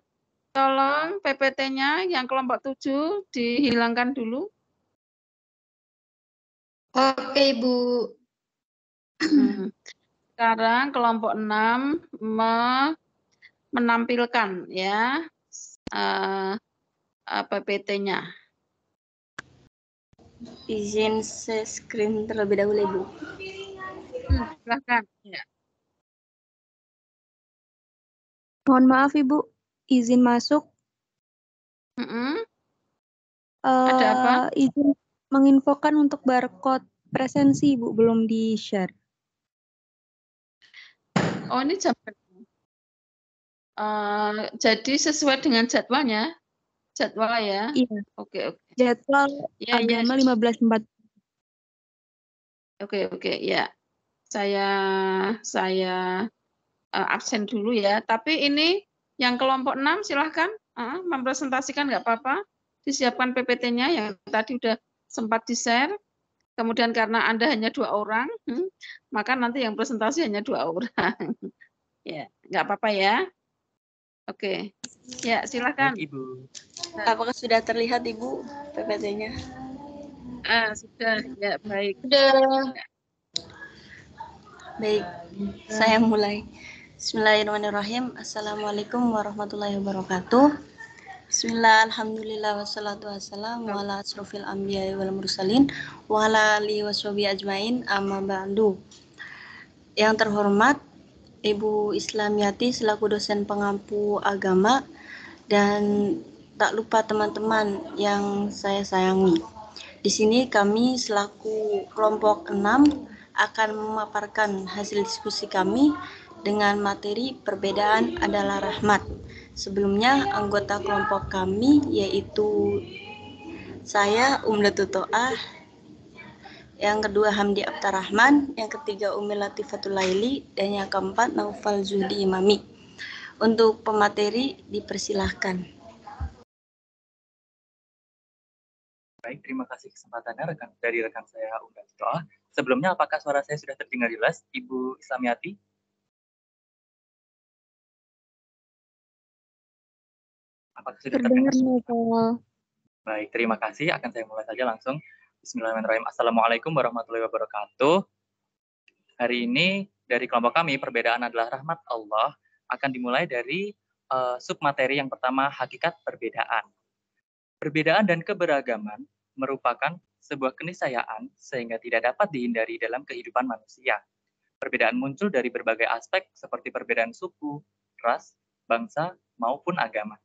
tolong PPT-nya yang kelompok 7 dihilangkan dulu. Oke, Ibu. Sekarang kelompok 6 menampilkan ya PPT-nya. Izin share screen terlebih dahulu, Ibu. Silahkan. Ya. Mohon maaf, Ibu. Izin masuk. Ada apa? Izin menginfokan untuk barcode presensi, Ibu, belum di-share. Oh, ini jam jadi sesuai dengan jadwalnya? Jadwal ya? Iya. Oke. Jadwal agama 15.40. Oke, ya. Saya absen dulu ya. Tapi ini yang kelompok 6 silahkan Mempresentasikan nggak apa-apa. Disiapkan PPT-nya yang tadi udah sempat di-share. Kemudian karena Anda hanya 2 orang, maka nanti yang presentasi hanya 2 orang. Ya, nggak apa-apa ya. Oke. Ya, silakan. Baik, Ibu. Apakah sudah terlihat, Ibu, PPT-nya? Sudah. Ya, baik. Sudah. Baik, saya mulai. Bismillahirrahmanirrahim. Assalamualaikum warahmatullahi wabarakatuh. Bismillah, alhamdulillah, wassalatu wassalamu ala asrofil anbiya wal mursalin wa ala alihi washabihi ajmain, amma ba'du. Yang terhormat Ibu Islamiyati selaku dosen pengampu agama, dan tak lupa teman-teman yang saya sayangi. Di sini kami selaku kelompok 6 akan memaparkan hasil diskusi kami dengan materi perbedaan adalah rahmat. Sebelumnya anggota kelompok kami yaitu saya Umdatul To'ah, yang kedua Hamdi Abtarrahman, yang ketiga Umi Latifatul Laili, dan yang keempat Naufal Zuhdi Imami. Untuk pemateri dipersilahkan. Baik, terima kasih kesempatannya dari rekan saya Umdatul To'ah. Sebelumnya apakah suara saya sudah terdengar jelas, Ibu Islamiyati? Apakah sudah terdengar? Baik, terima kasih. Akan saya mulai saja langsung. Bismillahirrahmanirrahim. Assalamualaikum warahmatullahi wabarakatuh. Hari ini dari kelompok kami, perbedaan adalah rahmat Allah, akan dimulai dari submateri yang pertama, hakikat perbedaan. Perbedaan dan keberagaman merupakan sebuah keniscayaan sehingga tidak dapat dihindari dalam kehidupan manusia. Perbedaan muncul dari berbagai aspek seperti perbedaan suku, ras, bangsa, maupun agama.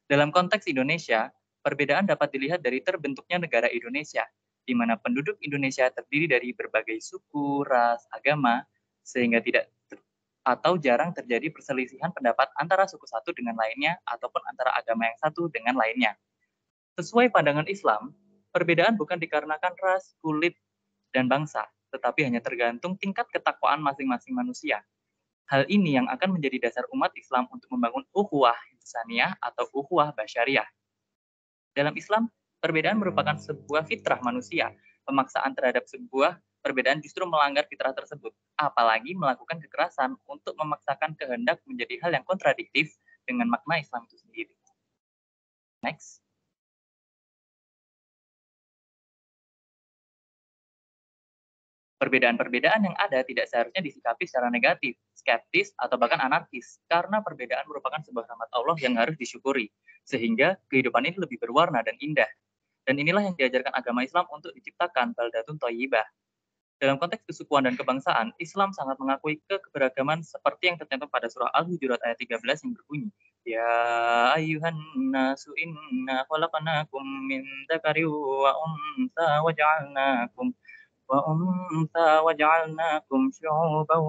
Dalam konteks Indonesia, perbedaan dapat dilihat dari terbentuknya negara Indonesia, di mana penduduk Indonesia terdiri dari berbagai suku, ras, agama, sehingga tidak atau jarang terjadi perselisihan pendapat antara suku satu dengan lainnya ataupun antara agama yang satu dengan lainnya. Sesuai pandangan Islam, perbedaan bukan dikarenakan ras, kulit, dan bangsa, tetapi hanya tergantung tingkat ketakwaan masing-masing manusia. Hal ini yang akan menjadi dasar umat Islam untuk membangun ukhuwah insaniyah atau ukhuwah basyariah. Dalam Islam, perbedaan merupakan sebuah fitrah manusia. Pemaksaan terhadap sebuah perbedaan justru melanggar fitrah tersebut, apalagi melakukan kekerasan untuk memaksakan kehendak menjadi hal yang kontradiktif dengan makna Islam itu sendiri. Next. Perbedaan-perbedaan yang ada tidak seharusnya disikapi secara negatif, skeptis, atau bahkan anarkis, karena perbedaan merupakan sebuah rahmat Allah yang harus disyukuri, sehingga kehidupan ini lebih berwarna dan indah. Dan inilah yang diajarkan agama Islam untuk diciptakan baldatun thayyibah. Dalam konteks kesukuan dan kebangsaan, Islam sangat mengakui keberagaman seperti yang tercantum pada surah Al-Hujurat ayat 13 yang berbunyi, Ya ayyuhan nasu inna khalaqnakum min dzakarin wa untha waja'alnakum syu'uban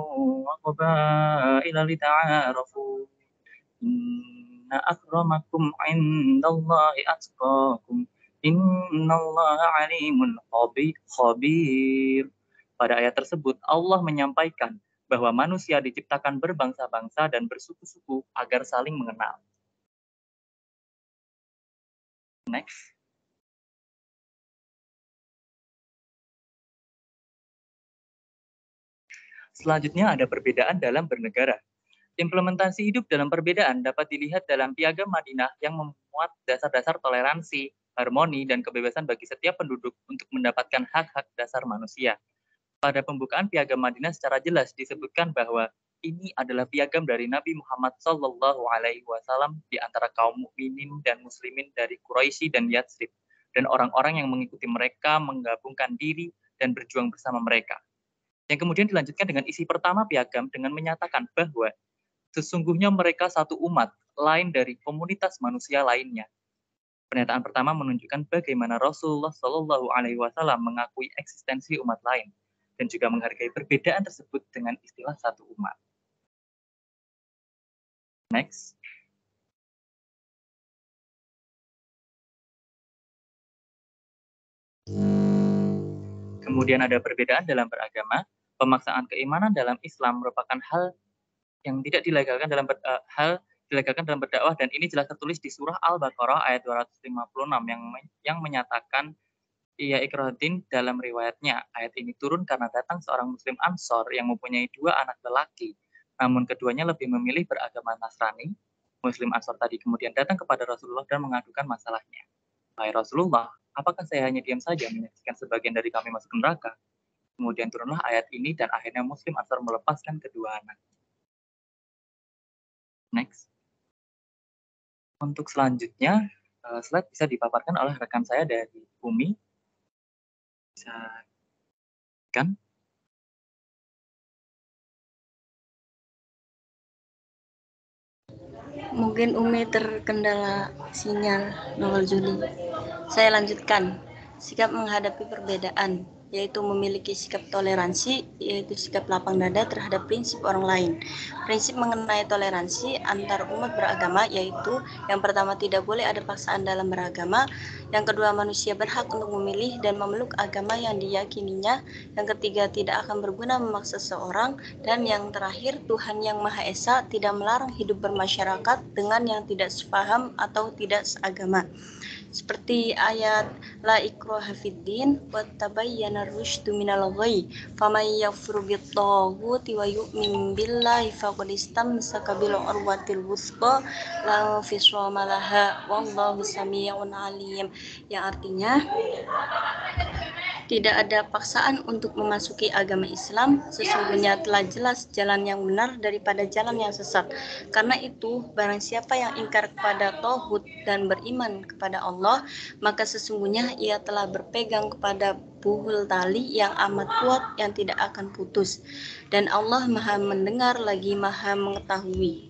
wa qabaila lita'arafu inna akramakum 'indallahi atqakum innallaha 'alimun khabir. Pada ayat tersebut Allah menyampaikan bahwa manusia diciptakan berbangsa-bangsa dan bersuku-suku agar saling mengenal. Next. Selanjutnya ada perbedaan dalam bernegara. Implementasi hidup dalam perbedaan dapat dilihat dalam Piagam Madinah yang memuat dasar-dasar toleransi, harmoni, dan kebebasan bagi setiap penduduk untuk mendapatkan hak-hak dasar manusia. Pada pembukaan Piagam Madinah secara jelas disebutkan bahwa ini adalah piagam dari Nabi Muhammad SAW di antara kaum mukminin dan muslimin dari Quraisy dan Yatsrib, dan orang-orang yang mengikuti mereka menggabungkan diri dan berjuang bersama mereka. Yang kemudian dilanjutkan dengan isi pertama piagam dengan menyatakan bahwa sesungguhnya mereka satu umat lain dari komunitas manusia lainnya. Pernyataan pertama menunjukkan bagaimana Rasulullah SAW mengakui eksistensi umat lain dan juga menghargai perbedaan tersebut dengan istilah satu umat. Next. Kemudian ada perbedaan dalam beragama. Pemaksaan keimanan dalam Islam merupakan hal yang tidak dilegalkan dalam hal dilegalkan dalam berdakwah, dan ini jelas tertulis di surah Al-Baqarah ayat 256 yang menyatakan ia ikrahuddin dalam riwayatnya. Ayat ini turun karena datang seorang muslim Ansor yang mempunyai 2 anak lelaki, namun keduanya lebih memilih beragama Nasrani. Muslim Ansor tadi kemudian datang kepada Rasulullah dan mengadukan masalahnya. Hai Rasulullah, apakah saya hanya diam saja menyaksikan sebagian dari kami masuk neraka? Kemudian turunlah ayat ini dan akhirnya Muslim Ansor melepaskan kedua anak. Next. Untuk selanjutnya, slide bisa dipaparkan oleh rekan saya dari Umi. Bisa kan? Mungkin Umi terkendala sinyal Nurul Juli. Saya lanjutkan. Sikap menghadapi perbedaan, yaitu memiliki sikap toleransi, yaitu sikap lapang dada terhadap prinsip orang lain. Prinsip mengenai toleransi antar umat beragama, yaitu yang pertama tidak boleh ada paksaan dalam beragama, yang kedua manusia berhak untuk memilih dan memeluk agama yang diyakininya, yang ketiga tidak akan berguna memaksa seseorang, dan yang terakhir Tuhan yang Maha Esa tidak melarang hidup bermasyarakat dengan yang tidak sepaham atau tidak seagama. Seperti ayat la ikraha fiddin wa tabayyana rusydu minal ghayy faman yakfur bit-taghuti wa yu'min billahi faqad istamsaka bil urwatil wuthqa la infisama laha wallahu samii'un 'aliim, yang artinya tidak ada paksaan untuk memasuki agama Islam, sesungguhnya telah jelas jalan yang benar daripada jalan yang sesat. Karena itu, barang siapa yang ingkar kepada Tauhid dan beriman kepada Allah, maka sesungguhnya ia telah berpegang kepada buhul tali yang amat kuat yang tidak akan putus. Dan Allah Maha mendengar lagi Maha mengetahui.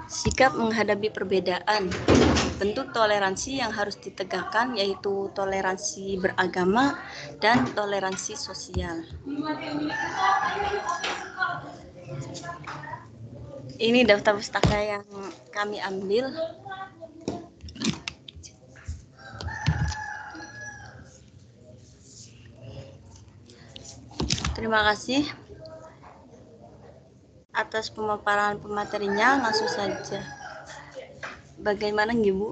Sikap menghadapi perbedaan. Bentuk toleransi yang harus ditegakkan yaitu toleransi beragama dan toleransi sosial. Ini daftar pustaka yang kami ambil. Terima kasih atas pemaparan pematerinya. Langsung saja. Bagaimana Ibu?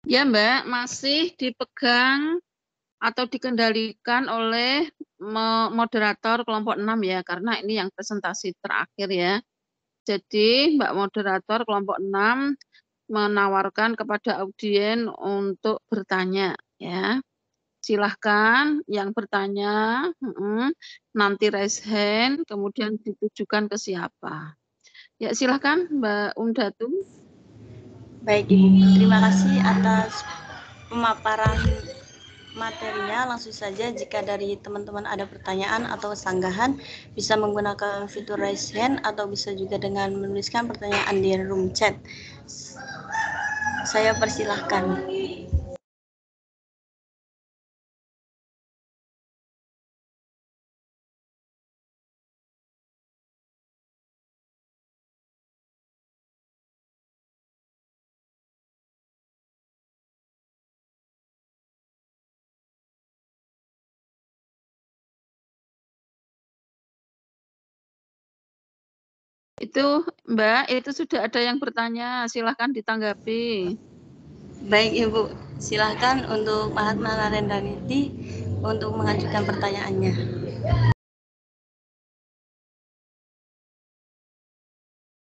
Ya Mbak, masih dipegang atau dikendalikan oleh moderator kelompok 6 ya, karena ini yang presentasi terakhir ya. Jadi Mbak moderator kelompok 6 menawarkan kepada audien untuk bertanya ya. Silahkan yang bertanya, nanti raise hand, kemudian ditujukan ke siapa. Ya silahkan Mbak Umdatum. Baik Ibu, terima kasih atas pemaparan materinya. Langsung saja jika dari teman-teman ada pertanyaan atau sanggahan, bisa menggunakan fitur raise hand atau bisa juga dengan menuliskan pertanyaan di room chat. Saya persilahkan. Itu Mbak, itu sudah ada yang bertanya, silahkan ditanggapi. Baik Ibu, silahkan untuk Mahatma Narendaniti untuk mengajukan pertanyaannya.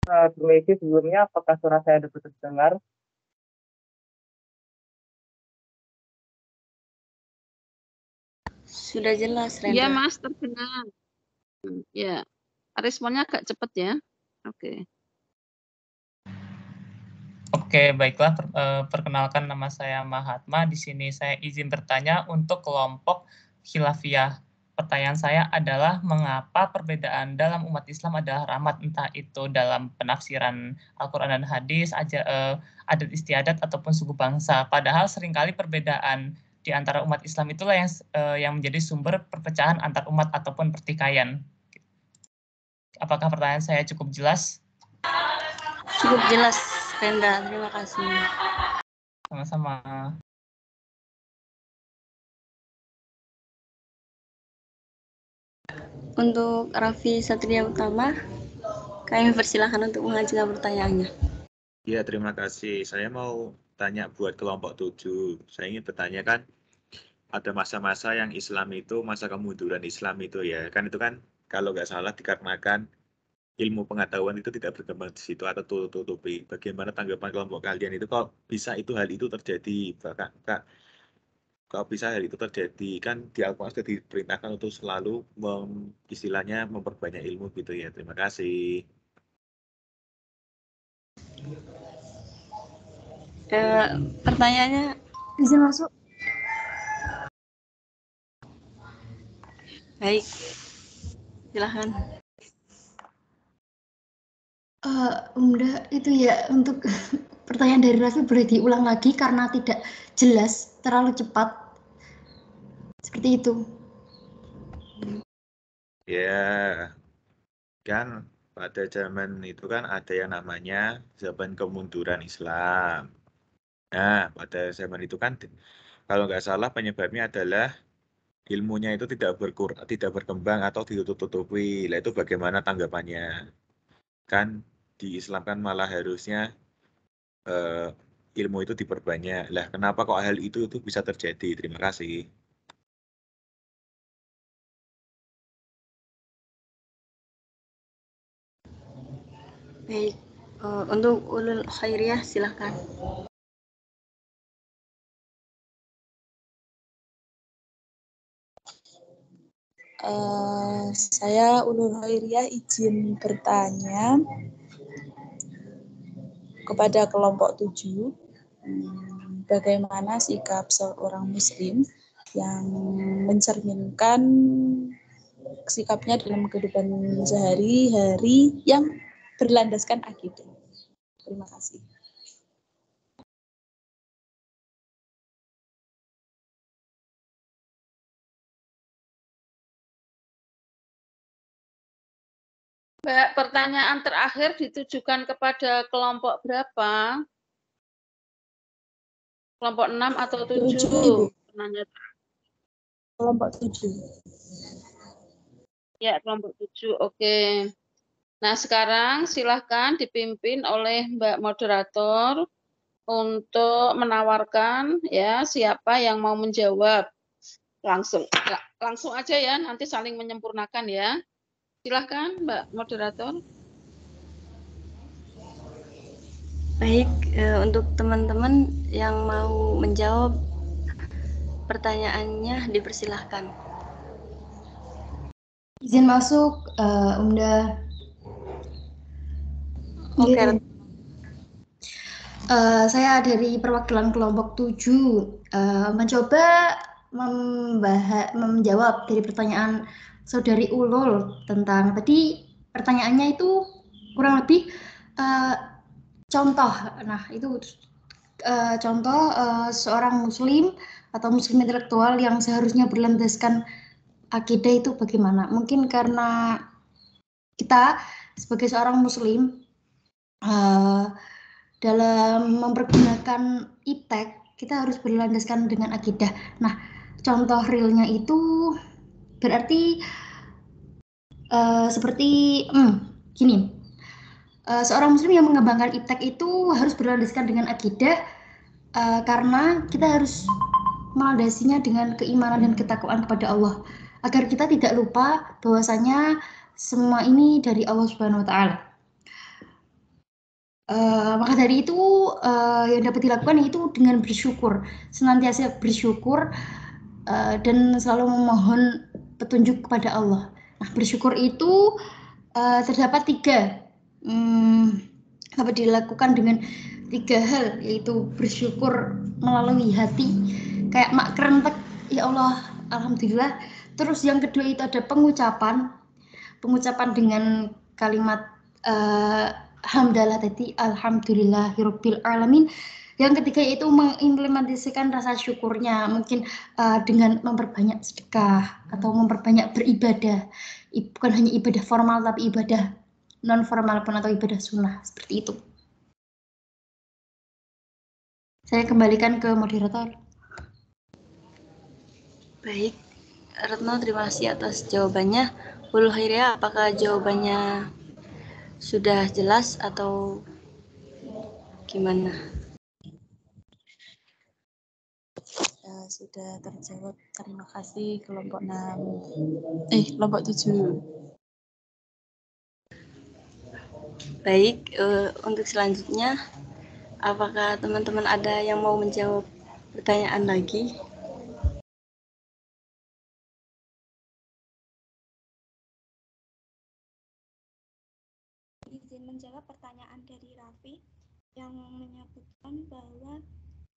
Permisi sebelumnya, apakah suara saya dapat terdengar? Sudah jelas, Rendra. Iya Mas, terdengar. Ya, responnya agak cepat ya. Oke. Oke, baiklah. Perkenalkan, nama saya Mahatma. Di sini saya izin bertanya untuk kelompok khilafiyah. Pertanyaan saya adalah mengapa perbedaan dalam umat Islam adalah rahmat, entah itu dalam penafsiran Al-Quran dan hadis, adat istiadat ataupun suku bangsa. Padahal seringkali perbedaan di antara umat Islam itulah yang menjadi sumber perpecahan antar umat ataupun pertikaian. Apakah pertanyaan saya cukup jelas? Cukup jelas, Rendra, terima kasih. Sama-sama. Untuk Raffi Satria Utama, kami persilahkan untuk mengajukan pertanyaannya. Ya, terima kasih. Saya mau tanya buat kelompok 7. Saya ingin bertanya kan, ada masa-masa yang Islam itu, masa kemunduran Islam itu ya. Kan itu kan kalau nggak salah dikarenakan ilmu pengetahuan itu tidak berkembang di situ atau tutupi. Bagaimana tanggapan kelompok kalian itu kok bisa hal itu terjadi? Bahkan kalau bisa hal itu terjadi, kan di Al-Quran sudah diperintahkan untuk selalu istilahnya memperbanyak ilmu gitu ya. Terima kasih. Pertanyaannya Izin masuk. baik, silahkan. Itu ya untuk pertanyaan dari Raffi boleh diulang lagi karena tidak jelas, terlalu cepat. Seperti itu. Ya, kan pada zaman itu kan ada yang namanya zaman kemunduran Islam. Nah, pada zaman itu kan kalau nggak salah penyebabnya adalah ilmunya itu tidak berkembang atau ditutup-tutupi. Lah itu bagaimana tanggapannya? Kan di Islam kan malah harusnya ilmu itu diperbanyak. Lah kenapa kok hal itu bisa terjadi? Terima kasih. Baik, untuk ulul khairiyah silahkan. Saya ulul khairiyah izin bertanya kepada kelompok 7, bagaimana sikap seorang muslim yang mencerminkan sikapnya dalam kehidupan sehari-hari yang berlandaskan akidah. Terima kasih. Mbak, pertanyaan terakhir ditujukan kepada kelompok berapa? Kelompok 6 atau 7? Penanya. Kelompok 7. Ya, kelompok 7. Oke. Nah, sekarang silahkan dipimpin oleh Mbak Moderator untuk menawarkan ya siapa yang mau menjawab. Langsung aja ya, nanti saling menyempurnakan ya. Silahkan Mbak Moderator. Baik, untuk teman-teman yang mau menjawab pertanyaannya dipersilahkan. Izin masuk, Umda. Oke. Saya dari perwakilan kelompok 7 mencoba menjawab dari pertanyaan Saudari Ulul tentang tadi pertanyaannya itu kurang lebih contoh. Nah, itu contoh seorang muslim atau muslim intelektual yang seharusnya berlandaskan akidah itu bagaimana? Mungkin karena kita sebagai seorang muslim dalam mempergunakan iptek kita harus berlandaskan dengan akidah. Nah, contoh realnya itu berarti seperti gini. Seorang muslim yang mengembangkan iptek itu harus berlandaskan dengan akidah karena kita harus melandasinya dengan keimanan dan ketakwaan kepada Allah agar kita tidak lupa bahwasanya semua ini dari Allah Subhanahu wa taala. Maka dari itu yang dapat dilakukan itu dengan bersyukur, senantiasa bersyukur dan selalu memohon petunjuk kepada Allah. Nah, bersyukur itu terdapat 3 dapat dilakukan dengan 3 hal, yaitu bersyukur melalui hati kayak mak kerentek, ya Allah alhamdulillah. Terus yang kedua itu ada pengucapan dengan kalimat hamdalah tadi, alhamdulillahirabbil alamin. Yang ketiga yaitu mengimplementasikan rasa syukurnya, mungkin dengan memperbanyak sedekah atau memperbanyak beribadah, bukan hanya ibadah formal tapi ibadah non formal pun atau ibadah sunnah, seperti itu. Saya kembalikan ke moderator. Baik, Retno terima kasih atas jawabannya. Bu Khairia, apakah jawabannya sudah jelas atau gimana? Sudah terjawab. Terima kasih kelompok 7. Baik, untuk selanjutnya, apakah teman-teman ada yang mau menjawab pertanyaan lagi? Izin menjawab pertanyaan dari Raffi yang menyebutkan bahwa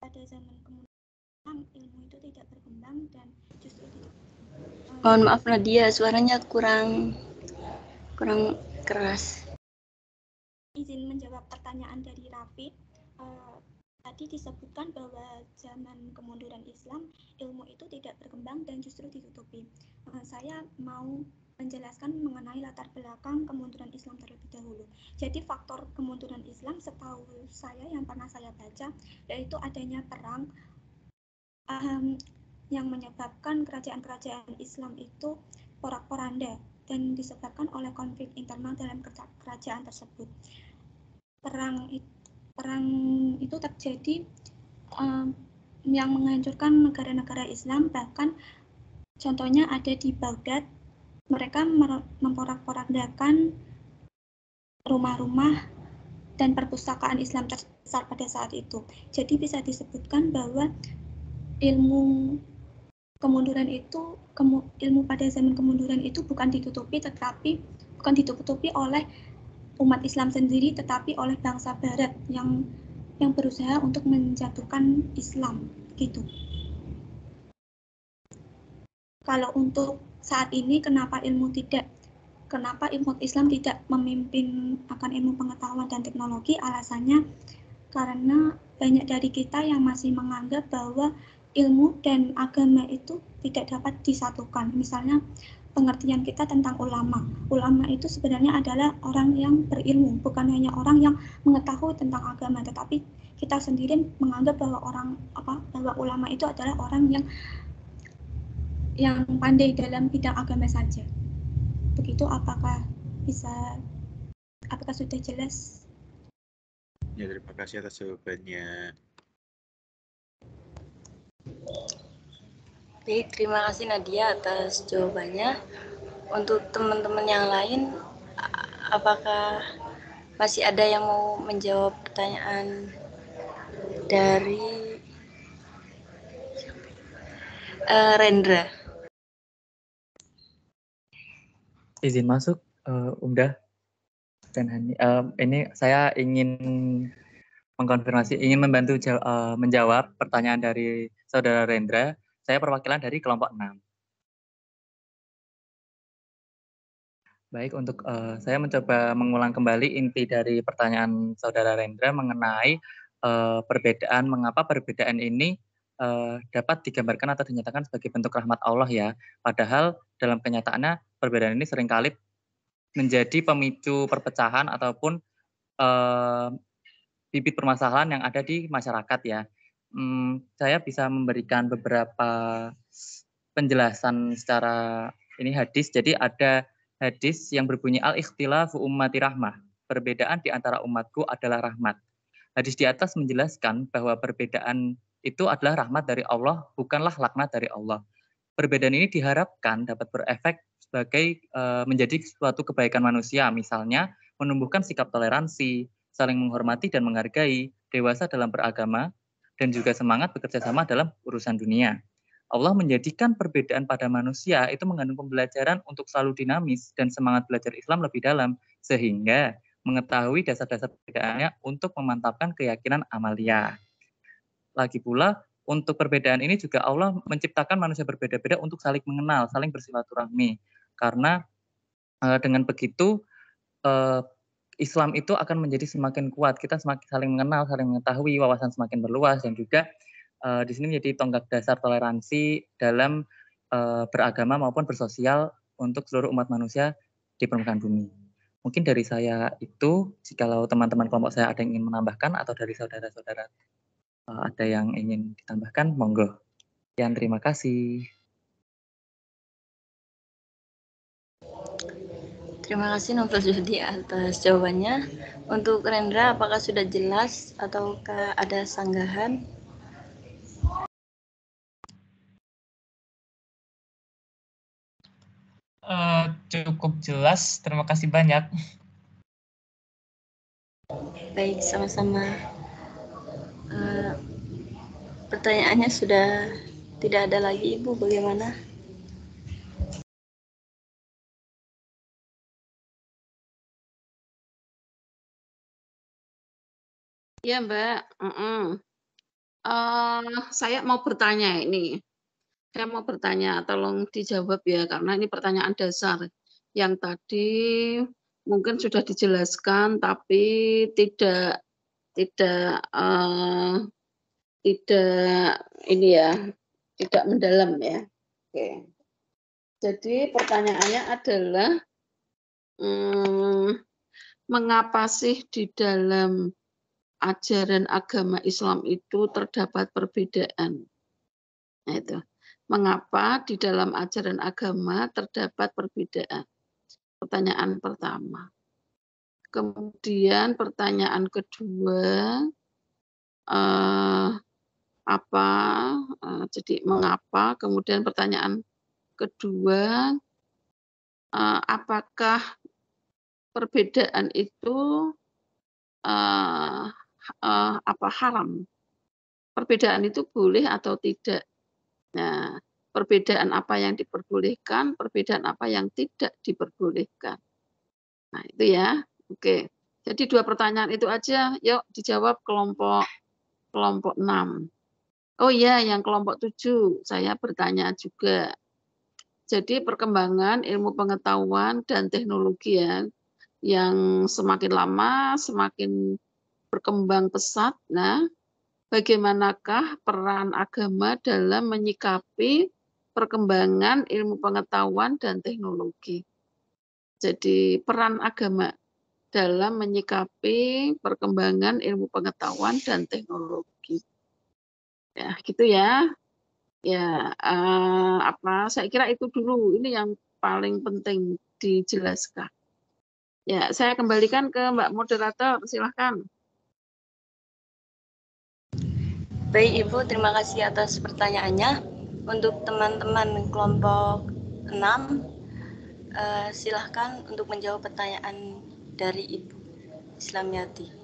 pada zaman kemudian ilmu itu tidak berkembang dan justru tidak. Mohon maaf Nadia, suaranya kurang keras. Izin menjawab pertanyaan dari Raffi. Tadi disebutkan bahwa zaman kemunduran Islam ilmu itu tidak berkembang dan justru ditutupi. Saya mau menjelaskan mengenai latar belakang kemunduran Islam terlebih dahulu. Jadi faktor kemunduran Islam setahu saya yang pernah saya baca yaitu adanya perang yang menyebabkan kerajaan-kerajaan Islam itu porak-poranda dan disebabkan oleh konflik internal dalam kerajaan tersebut. Perang itu terjadi yang menghancurkan negara-negara Islam, bahkan contohnya ada di Baghdad. Mereka memporak-porandakan rumah-rumah dan perpustakaan Islam terbesar pada saat itu. Jadi bisa disebutkan bahwa ilmu kemunduran itu, ilmu pada zaman kemunduran itu bukan ditutupi oleh umat Islam sendiri, tetapi oleh bangsa Barat yang berusaha untuk menjatuhkan Islam, gitu. Kalau untuk saat ini, kenapa ilmu Islam tidak memimpin akan ilmu pengetahuan dan teknologi? Alasannya karena banyak dari kita yang masih menganggap bahwa ilmu dan agama itu tidak dapat disatukan. Misalnya pengertian kita tentang ulama. Ulama itu sebenarnya adalah orang yang berilmu, bukan hanya orang yang mengetahui tentang agama, tetapi kita sendiri menganggap bahwa bahwa ulama itu adalah orang yang pandai dalam bidang agama saja. Begitu, apakah sudah jelas? Ya, terima kasih atas jawabannya. Baik, terima kasih Nadia atas jawabannya. Untuk teman-teman yang lain, apakah masih ada yang mau menjawab pertanyaan dari Rendra? Izin masuk, Umda dan Hani. Ini saya ingin mengkonfirmasi, ingin membantu menjawab pertanyaan dari Saudara Rendra. Saya perwakilan dari kelompok 6. Baik, untuk saya mencoba mengulang kembali inti dari pertanyaan Saudara Rendra mengenai perbedaan, mengapa perbedaan ini dapat digambarkan atau dinyatakan sebagai bentuk rahmat Allah ya. Padahal dalam kenyataannya perbedaan ini seringkali menjadi pemicu perpecahan ataupun bibit permasalahan yang ada di masyarakat ya. Saya bisa memberikan beberapa penjelasan secara ini hadis. Jadi ada hadis yang berbunyi al-ikhtilafu ummati rahmah. Perbedaan di antara umatku adalah rahmat. Hadis di atas menjelaskan bahwa perbedaan itu adalah rahmat dari Allah, bukanlah laknat dari Allah. Perbedaan ini diharapkan dapat berefek sebagai menjadi suatu kebaikan manusia, misalnya menumbuhkan sikap toleransi, saling menghormati dan menghargai, dewasa dalam beragama, dan juga semangat bekerja sama dalam urusan dunia. Allah menjadikan perbedaan pada manusia itu mengandung pembelajaran untuk selalu dinamis dan semangat belajar Islam lebih dalam, sehingga mengetahui dasar-dasar perbedaannya untuk memantapkan keyakinan amalia. Lagi pula, untuk perbedaan ini juga Allah menciptakan manusia berbeda-beda untuk saling mengenal, saling bersilaturahmi. Karena dengan begitu Islam itu akan menjadi semakin kuat. Kita semakin saling mengenal, saling mengetahui, wawasan semakin berluas, dan juga di sini menjadi tonggak dasar toleransi dalam beragama maupun bersosial untuk seluruh umat manusia di permukaan bumi. Mungkin dari saya itu, jikalau teman-teman kelompok saya ada yang ingin menambahkan atau dari saudara-saudara Ada yang ingin ditambahkan? Monggo. Sekian, terima kasih. Terima kasih Novel Judi atas jawabannya. Untuk Rendra, apakah sudah jelas ataukah ada sanggahan? Cukup jelas, terima kasih banyak. Baik, sama-sama. Pertanyaannya sudah tidak ada lagi, Ibu. Bagaimana? Ya, Mbak. Saya mau bertanya ini. Saya mau bertanya, tolong dijawab ya, karena ini pertanyaan dasar. Yang tadi mungkin sudah dijelaskan, tapi tidak ini ya, tidak mendalam ya. Oke. Jadi pertanyaannya adalah, mengapa sih di dalam ajaran agama Islam itu terdapat perbedaan? Nah itu. Mengapa di dalam ajaran agama terdapat perbedaan? Pertanyaan pertama. Kemudian pertanyaan kedua, jadi mengapa? Kemudian pertanyaan kedua, apakah perbedaan itu haram? Perbedaan itu boleh atau tidak? Nah, perbedaan apa yang diperbolehkan, perbedaan apa yang tidak diperbolehkan. Nah, itu ya. Oke. Jadi 2 pertanyaan itu aja, yuk dijawab kelompok 6. Oh iya, yang kelompok 7, saya bertanya juga. Jadi perkembangan ilmu pengetahuan dan teknologi ya, yang semakin lama semakin berkembang pesat. Nah, bagaimanakah peran agama dalam menyikapi perkembangan ilmu pengetahuan dan teknologi? Jadi peran agama dalam menyikapi perkembangan ilmu pengetahuan dan teknologi. Ya, gitu ya. Ya, saya kira itu dulu, ini yang paling penting dijelaskan. Ya, saya kembalikan ke Mbak moderator, silahkan. Baik, Ibu, terima kasih atas pertanyaannya. Untuk teman-teman kelompok 6, silahkan untuk menjawab pertanyaan dari Ibu Islamiyati.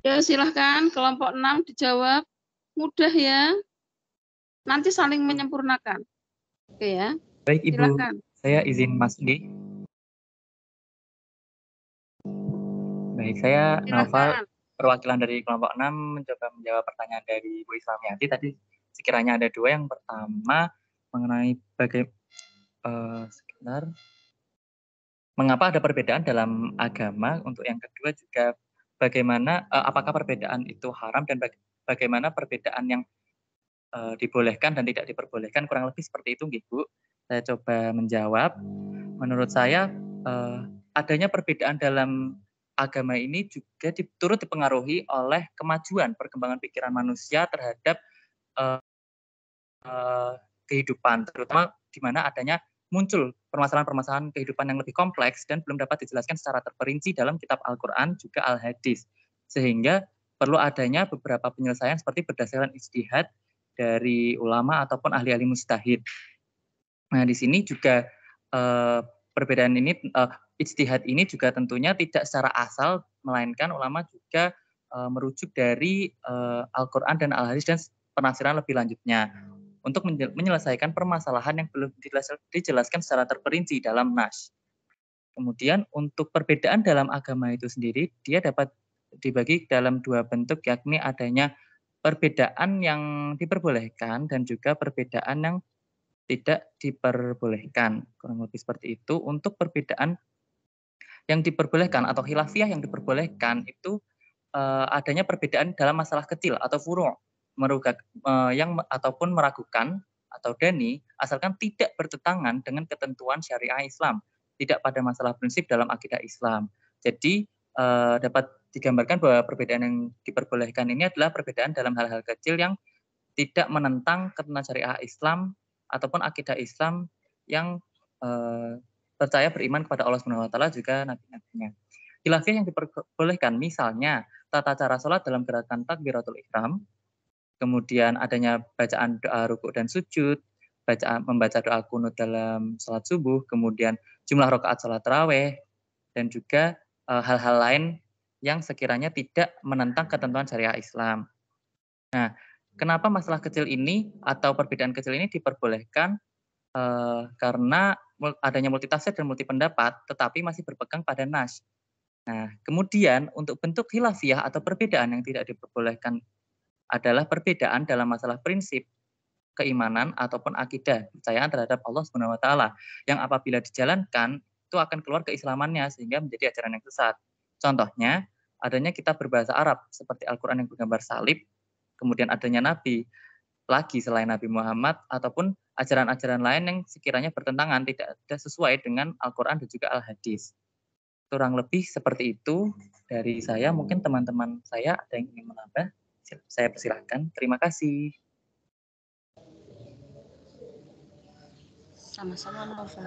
Ya, silahkan kelompok 6 dijawab. Mudah ya. Nanti saling menyempurnakan. Oke ya. Baik, Ibu. Silahkan. Saya izin masuk nih. Baik, saya Novel, perwakilan dari kelompok 6 mencoba menjawab pertanyaan dari Bu Islamiyati. Tadi sekiranya ada 2. Yang pertama mengenai mengapa ada perbedaan dalam agama. Untuk yang kedua juga bagaimana apakah perbedaan itu haram dan bagaimana perbedaan yang dibolehkan dan tidak diperbolehkan, kurang lebih seperti itu, Bu. Saya coba menjawab. Menurut saya adanya perbedaan dalam agama ini juga turut dipengaruhi oleh kemajuan perkembangan pikiran manusia terhadap kehidupan, terutama di mana adanya muncul permasalahan-permasalahan kehidupan yang lebih kompleks dan belum dapat dijelaskan secara terperinci dalam kitab Al-Quran juga Al-Hadis. Sehingga perlu adanya beberapa penyelesaian seperti berdasarkan ijtihad dari ulama ataupun ahli-ahli mujtahid. Nah, di sini juga perbedaan ini, ijtihad ini juga tentunya tidak secara asal, melainkan ulama juga merujuk dari Al-Quran dan Al-Hadis dan penafsiran lebih lanjutnya untuk menyelesaikan permasalahan yang belum dijelaskan secara terperinci dalam nas. Kemudian untuk perbedaan dalam agama itu sendiri, dia dapat dibagi dalam dua bentuk, yakni adanya perbedaan yang diperbolehkan dan juga perbedaan yang tidak diperbolehkan. Kurang lebih seperti itu. Untuk perbedaan yang diperbolehkan atau khilafiyah yang diperbolehkan itu adanya perbedaan dalam masalah kecil atau furu' yang ataupun meragukan atau dani asalkan tidak bertentangan dengan ketentuan syariah Islam, tidak pada masalah prinsip dalam akidah Islam. Jadi dapat digambarkan bahwa perbedaan yang diperbolehkan ini adalah perbedaan dalam hal-hal kecil yang tidak menentang ketentuan syariah Islam ataupun akidah Islam yang percaya beriman kepada Allah Subhanahu wa taala juga nabi-nabinya. Khilafiyah yang diperbolehkan misalnya tata cara sholat dalam gerakan takbiratul ihram, kemudian adanya bacaan doa rukuk dan sujud, membaca doa kunut dalam sholat subuh, kemudian jumlah rakaat sholat tarawih, dan juga hal-hal lain yang sekiranya tidak menentang ketentuan syariah Islam. Nah, kenapa masalah kecil ini atau perbedaan kecil ini diperbolehkan? Karena adanya multitafsir dan multi pendapat, tetapi masih berpegang pada nas. Nah, kemudian untuk bentuk khilafiyah atau perbedaan yang tidak diperbolehkan adalah perbedaan dalam masalah prinsip, keimanan ataupun akidah, kepercayaan terhadap Allah Subhanahu wa taala yang apabila dijalankan itu akan keluar keislamannya sehingga menjadi ajaran yang sesat. Contohnya, adanya kitab berbahasa Arab seperti Al-Qur'an yang bergambar salib, kemudian adanya nabi lagi selain Nabi Muhammad ataupun ajaran-ajaran lain yang sekiranya bertentangan tidak sesuai dengan Al-Qur'an dan juga Al-Hadis. Kurang lebih seperti itu dari saya. Mungkin teman-teman saya ada yang ingin menambah. Saya persilahkan. Terima kasih. Sama-sama, Nova.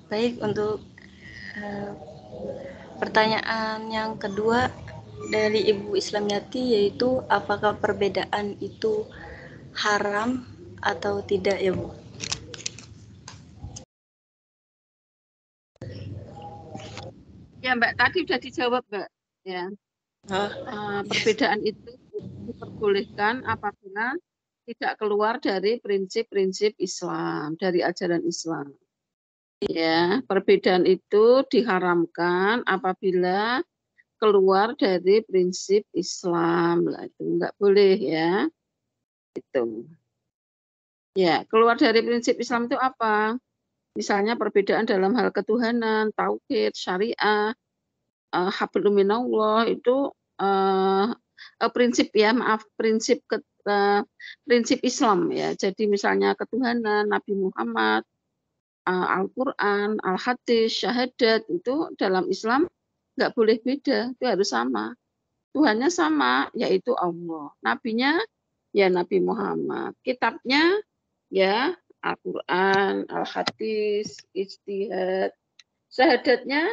Baik, untuk pertanyaan yang kedua dari Ibu Islamiyati, yaitu apakah perbedaan itu haram atau tidak ya Bu? Ya Mbak, tadi sudah dijawab Mbak. Ya, perbedaan itu diperbolehkan apabila tidak keluar dari prinsip-prinsip Islam, dari ajaran Islam. Ya, perbedaan itu diharamkan apabila keluar dari prinsip Islam. Lah, itu enggak boleh ya. Itu. Ya, keluar dari prinsip Islam itu apa? Misalnya perbedaan dalam hal ketuhanan, tauhid, syariah, hablum minallah itu prinsip ya, maaf, prinsip Islam ya. Jadi misalnya ketuhanan, Nabi Muhammad, Al-Quran, Al-Hadis, syahadat itu dalam Islam nggak boleh beda, itu harus sama. Tuhannya sama, yaitu Allah. Nabinya ya Nabi Muhammad. Kitabnya ya Al-Quran, Al-Hadis, ijtihad. Syahadatnya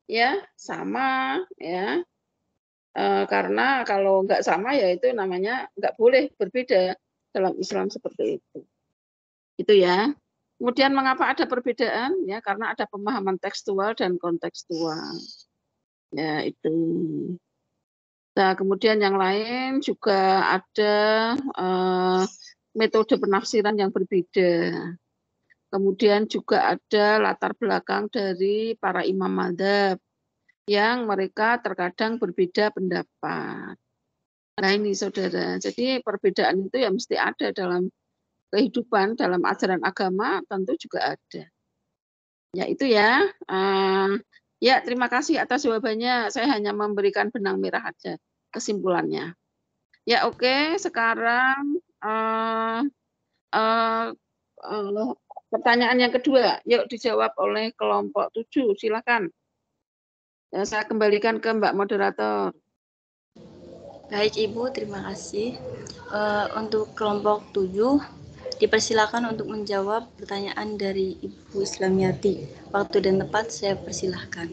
ya sama ya. Karena kalau nggak sama ya itu namanya nggak boleh berbeda dalam Islam seperti itu. Itu ya. Kemudian mengapa ada perbedaan? Ya karena ada pemahaman tekstual dan kontekstual. Ya itu. Nah kemudian yang lain juga ada metode penafsiran yang berbeda. Kemudian juga ada latar belakang dari para imam madzhab yang mereka terkadang berbeda pendapat. Nah ini saudara, jadi perbedaan itu ya mesti ada dalam kehidupan, dalam ajaran agama tentu juga ada. Ya itu ya. Ya terima kasih atas jawabannya. Saya hanya memberikan benang merah aja kesimpulannya. Ya oke, sekarang pertanyaan yang kedua, yuk dijawab oleh kelompok 7, silakan. Ya, saya kembalikan ke Mbak Moderator. Baik Ibu, terima kasih. Untuk kelompok 7, dipersilakan untuk menjawab pertanyaan dari Ibu Islamiati. Waktu dan tempat saya persilahkan.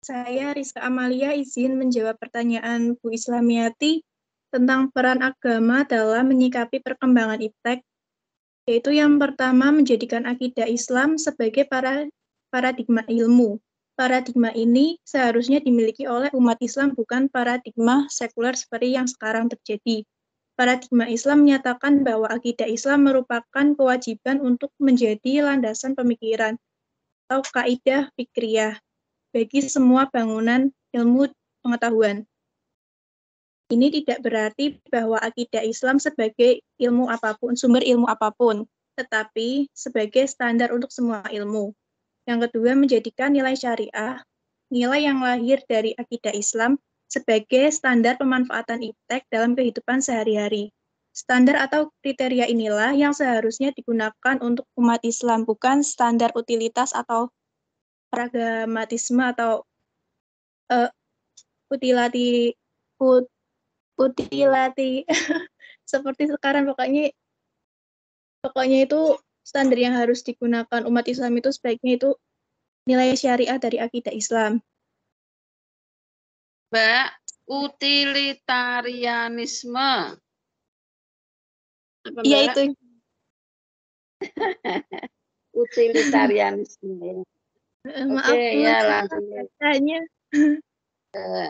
Saya Rizka Amalia izin menjawab pertanyaan Bu Islamiati tentang peran agama dalam menyikapi perkembangan iptek, yaitu yang pertama menjadikan akidah Islam sebagai paradigma ilmu. Paradigma ini seharusnya dimiliki oleh umat Islam, bukan paradigma sekuler seperti yang sekarang terjadi. Paradigma Islam menyatakan bahwa akidah Islam merupakan kewajiban untuk menjadi landasan pemikiran atau kaidah fikriyah bagi semua bangunan ilmu pengetahuan. Ini tidak berarti bahwa akidah Islam sebagai ilmu apapun, sumber ilmu apapun, tetapi sebagai standar untuk semua ilmu. Yang kedua, menjadikan nilai syariah, nilai yang lahir dari akidah Islam, sebagai standar pemanfaatan iptek dalam kehidupan sehari-hari. Standar atau kriteria inilah yang seharusnya digunakan untuk umat Islam, bukan standar utilitas atau pragmatisme atau utilati seperti sekarang. Pokoknya itu standar yang harus digunakan umat Islam itu sebaiknya itu nilai syariah dari akidah Islam. Mbak, utilitarianisme. Iya itu. Utilitarianisme. Maaf, ya lanjut.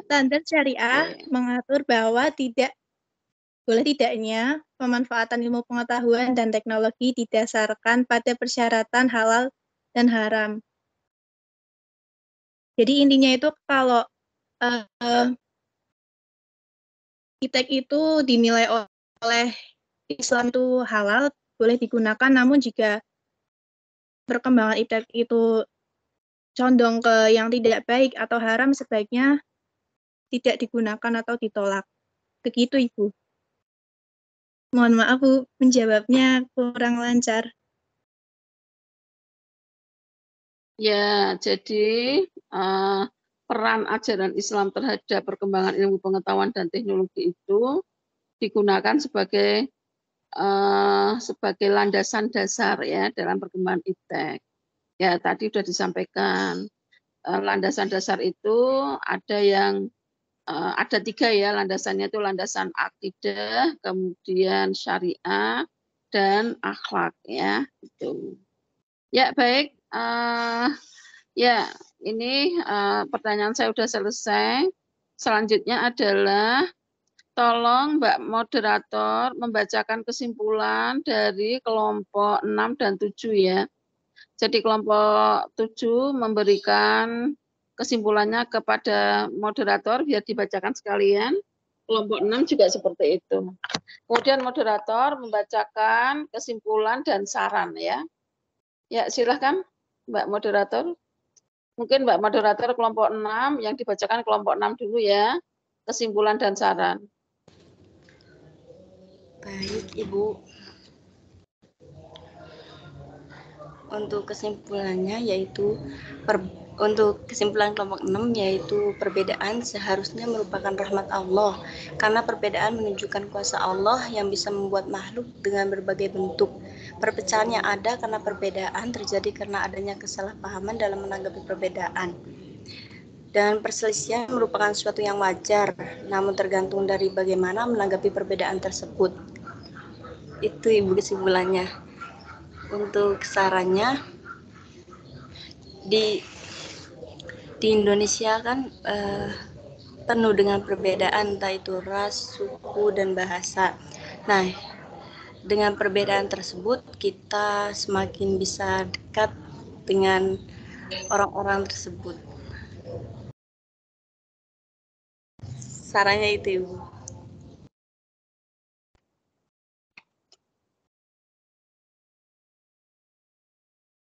Standar syariah mengatur bahwa tidaknya pemanfaatan ilmu pengetahuan dan teknologi didasarkan pada persyaratan halal dan haram. Jadi intinya itu kalau iptek itu dinilai oleh Islam itu halal, boleh digunakan, namun jika perkembangan iptek itu condong ke yang tidak baik atau haram, sebaiknya tidak digunakan atau ditolak. Begitu, Ibu. Mohon maaf, Bu, menjawabnya kurang lancar. Ya, jadi peran ajaran Islam terhadap perkembangan ilmu pengetahuan dan teknologi itu digunakan sebagai landasan dasar ya dalam perkembangan iptek. Ya, tadi sudah disampaikan. Landasan dasar itu ada yang ada 3 ya landasannya, itu landasan akidah, kemudian syariah dan akhlak ya itu. Ya baik, ya ini pertanyaan saya sudah selesai. Selanjutnya adalah tolong Mbak Moderator membacakan kesimpulan dari kelompok 6 dan 7 ya. Jadi kelompok 7 memberikan kesimpulannya kepada moderator biar dibacakan sekalian. Kelompok 6 juga seperti itu. Kemudian moderator membacakan kesimpulan dan saran ya. Ya, silahkan Mbak Moderator. Mungkin Mbak Moderator kelompok 6 yang dibacakan kelompok 6 dulu ya. Kesimpulan dan saran. Baik, Ibu. Untuk kesimpulannya yaitu untuk kesimpulan kelompok 6 yaitu perbedaan seharusnya merupakan rahmat Allah karena perbedaan menunjukkan kuasa Allah yang bisa membuat makhluk dengan berbagai bentuk. Perpecahan yang ada karena perbedaan terjadi karena adanya kesalahpahaman dalam menanggapi perbedaan. Dan perselisihan merupakan sesuatu yang wajar, namun tergantung dari bagaimana menanggapi perbedaan tersebut. Itu Ibu kesimpulannya. Untuk sarannya, di Indonesia kan penuh dengan perbedaan, entah itu ras, suku, dan bahasa. Nah, dengan perbedaan tersebut kita semakin bisa dekat dengan orang-orang tersebut. Sarannya itu, Ibu.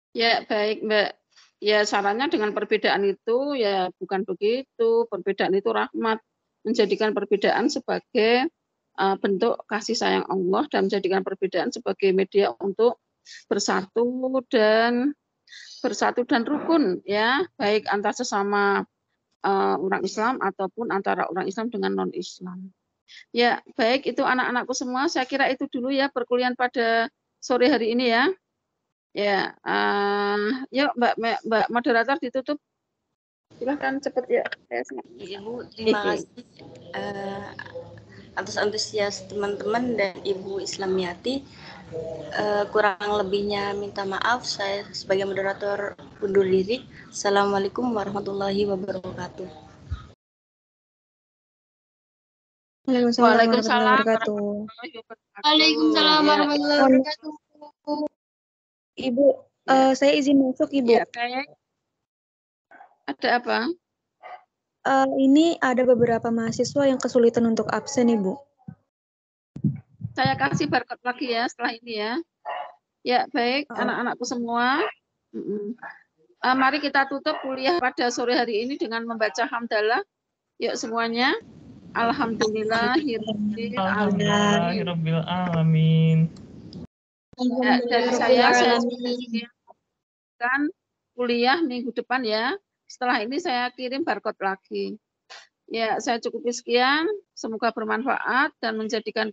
Ya, baik Mbak. Ya sarannya dengan perbedaan itu ya bukan begitu. Perbedaan itu rahmat. Menjadikan perbedaan sebagai bentuk kasih sayang Allah dan menjadikan perbedaan sebagai media untuk bersatu dan rukun ya, baik antar sesama orang Islam ataupun antara orang Islam dengan non-Islam. Ya, baik itu anak-anakku semua. Saya kira itu dulu ya perkuliahan pada sore hari ini ya. Ya, yuk Mbak moderator ditutup. Silahkan cepat ya. Ibu, terima kasih atas antusias teman-teman dan Ibu Islamiyati. Kurang lebihnya minta maaf. Saya sebagai moderator undur diri. Assalamualaikum warahmatullahi wabarakatuh. Waalaikumsalam warahmatullahi wabarakatuh. Waalaikumsalam warahmatullahi wabarakatuh. Ibu, saya izin masuk, Ibu. Ya, kayak ada apa? Ini ada beberapa mahasiswa yang kesulitan untuk absen, Ibu. Saya kasih barcode lagi ya setelah ini ya. Ya, baik anak-anakku semua. Mari kita tutup kuliah pada sore hari ini dengan membaca hamdalah. Yuk semuanya. Alhamdulillahirabbil alamin. Ya, dari saya kan kuliah minggu depan ya. Setelah ini saya kirim barcode lagi. Ya, saya cukupi sekian. Semoga bermanfaat dan menjadikan